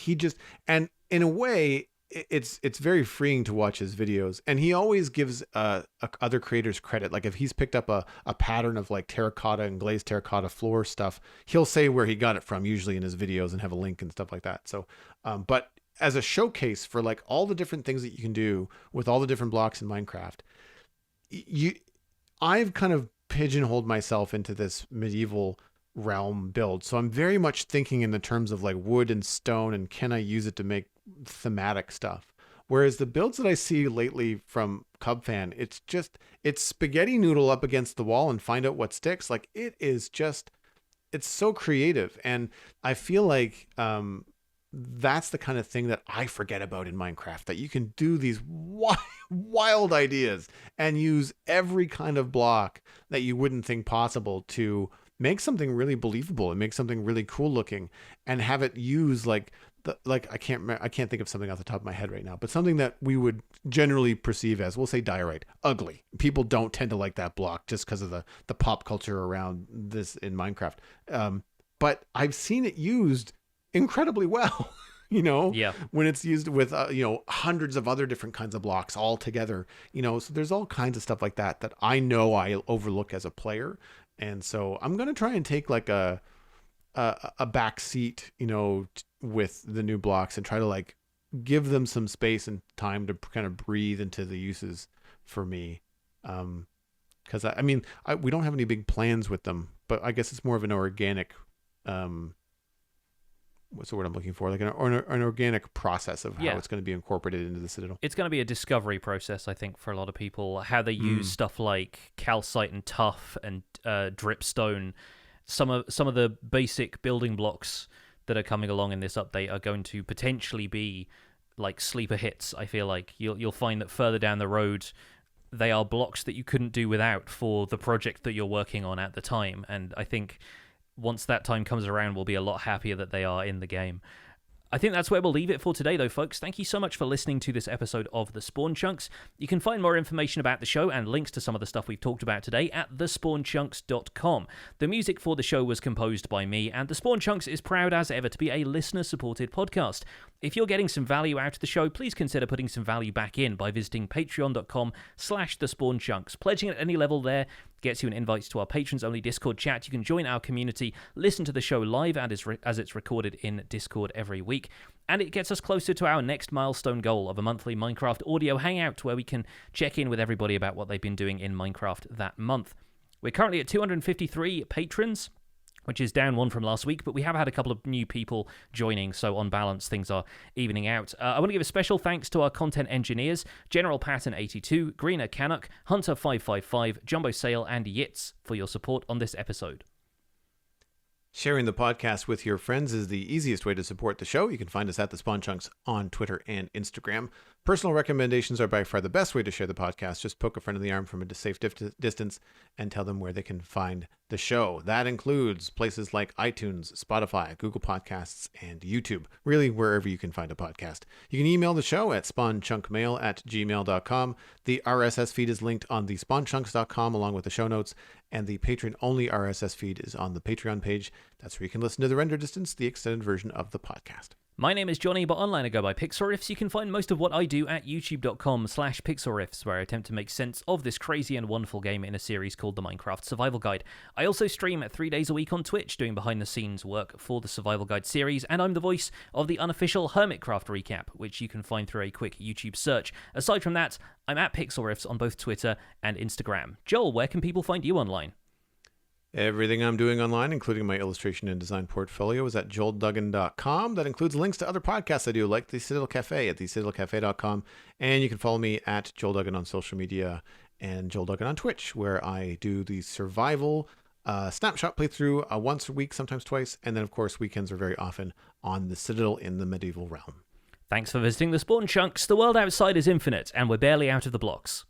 and in a way, it's very freeing to watch his videos, and he always gives other creators credit. Like if he's picked up a pattern of like terracotta and glazed terracotta floor stuff, he'll say where he got it from, usually in his videos, and have a link and stuff like that. So, but as a showcase for like all the different things that you can do with all the different blocks in Minecraft, I've kind of pigeonholed myself into this medieval realm build. So I'm very much thinking in the terms of like wood and stone, and can I use it to make thematic stuff? Whereas the builds that I see lately from Cubfan, it's spaghetti noodle up against the wall and find out what sticks. Like it's so creative. And I feel like that's the kind of thing that I forget about in Minecraft, that you can do these wild ideas and use every kind of block that you wouldn't think possible to make something really believable and make something really cool looking, and have it use like I can't think of something off the top of my head right now, but something that we would generally perceive as, we'll say, diorite, ugly. People don't tend to like that block just because of the pop culture around this in Minecraft. But I've seen it used incredibly well. When it's used with hundreds of other different kinds of blocks all together. So there's all kinds of stuff like that I know I overlook as a player. And so I'm going to try and take like a back seat, with the new blocks, and try to like give them some space and time to kind of breathe into the uses for me. Cause I mean, we don't have any big plans with them, but I guess it's more of an organic, what's the word I'm looking for? Like an organic process of how it's going to be incorporated into the Citadel. It's going to be a discovery process, I think, for a lot of people. How they use stuff like calcite and tuff and dripstone. Some of the basic building blocks that are coming along in this update are going to potentially be like sleeper hits. I feel like you'll find that further down the road, they are blocks that you couldn't do without for the project that you're working on at the time. And I think once that time comes around, we'll be a lot happier that they are in the game. I think that's where we'll leave it for today, though, folks. Thank you so much for listening to this episode of The Spawn Chunks. You can find more information about the show and links to some of the stuff we've talked about today at thespawnchunks.com. The music for the show was composed by me, and The Spawn Chunks is proud as ever to be a listener-supported podcast. If you're getting some value out of the show, please consider putting some value back in by visiting patreon.com/thespawnchunks. Pledging at any level there gets you an invite to our patrons-only Discord chat. You can join our community, listen to the show live as it's recorded in Discord every week, and it gets us closer to our next milestone goal of a monthly Minecraft audio hangout where we can check in with everybody about what they've been doing in Minecraft that month. We're currently at 253 patrons, which is down one from last week, but we have had a couple of new people joining, so on balance, things are evening out. I want to give a special thanks to our content engineers, General Patton 82, Greener Canuck, Hunter 555, Jumbo Sale, and Yitz for your support on this episode. Sharing the podcast with your friends is the easiest way to support the show. You can find us at The Spawn Chunks on Twitter and Instagram. Personal recommendations are by far the best way to share the podcast. Just poke a friend in the arm from a safe distance and tell them where they can find the show. That includes places like iTunes, Spotify, Google Podcasts, and YouTube. Really, wherever you can find a podcast. You can email the show at spawnchunkmail@gmail.com. The RSS feed is linked on the spawnchunks.com along with the show notes, and the Patreon-only RSS feed is on the Patreon page. That's where you can listen to the render distance, the extended version of the podcast. My name is Jonny, but online I go by Pixelriffs. You can find most of what I do at youtube.com/pixelriffs, where I attempt to make sense of this crazy and wonderful game in a series called the Minecraft Survival Guide. I also stream 3 days a week on Twitch, doing behind-the-scenes work for the Survival Guide series, and I'm the voice of the unofficial Hermitcraft recap, which you can find through a quick YouTube search. Aside from that, I'm at Pixelriffs on both Twitter and Instagram. Joel, where can people find you online? Everything I'm doing online, including my illustration and design portfolio, is at joelduggan.com. That includes links to other podcasts I do, like The Citadel Cafe at thecitadelcafe.com. And you can follow me at Joel Duggan on social media and Joel Duggan on Twitch, where I do the survival Snapshot playthrough once a week, sometimes twice. And then, of course, weekends are very often on the Citadel in the medieval realm. Thanks for visiting the Spawn Chunks. The world outside is infinite, and we're barely out of the blocks.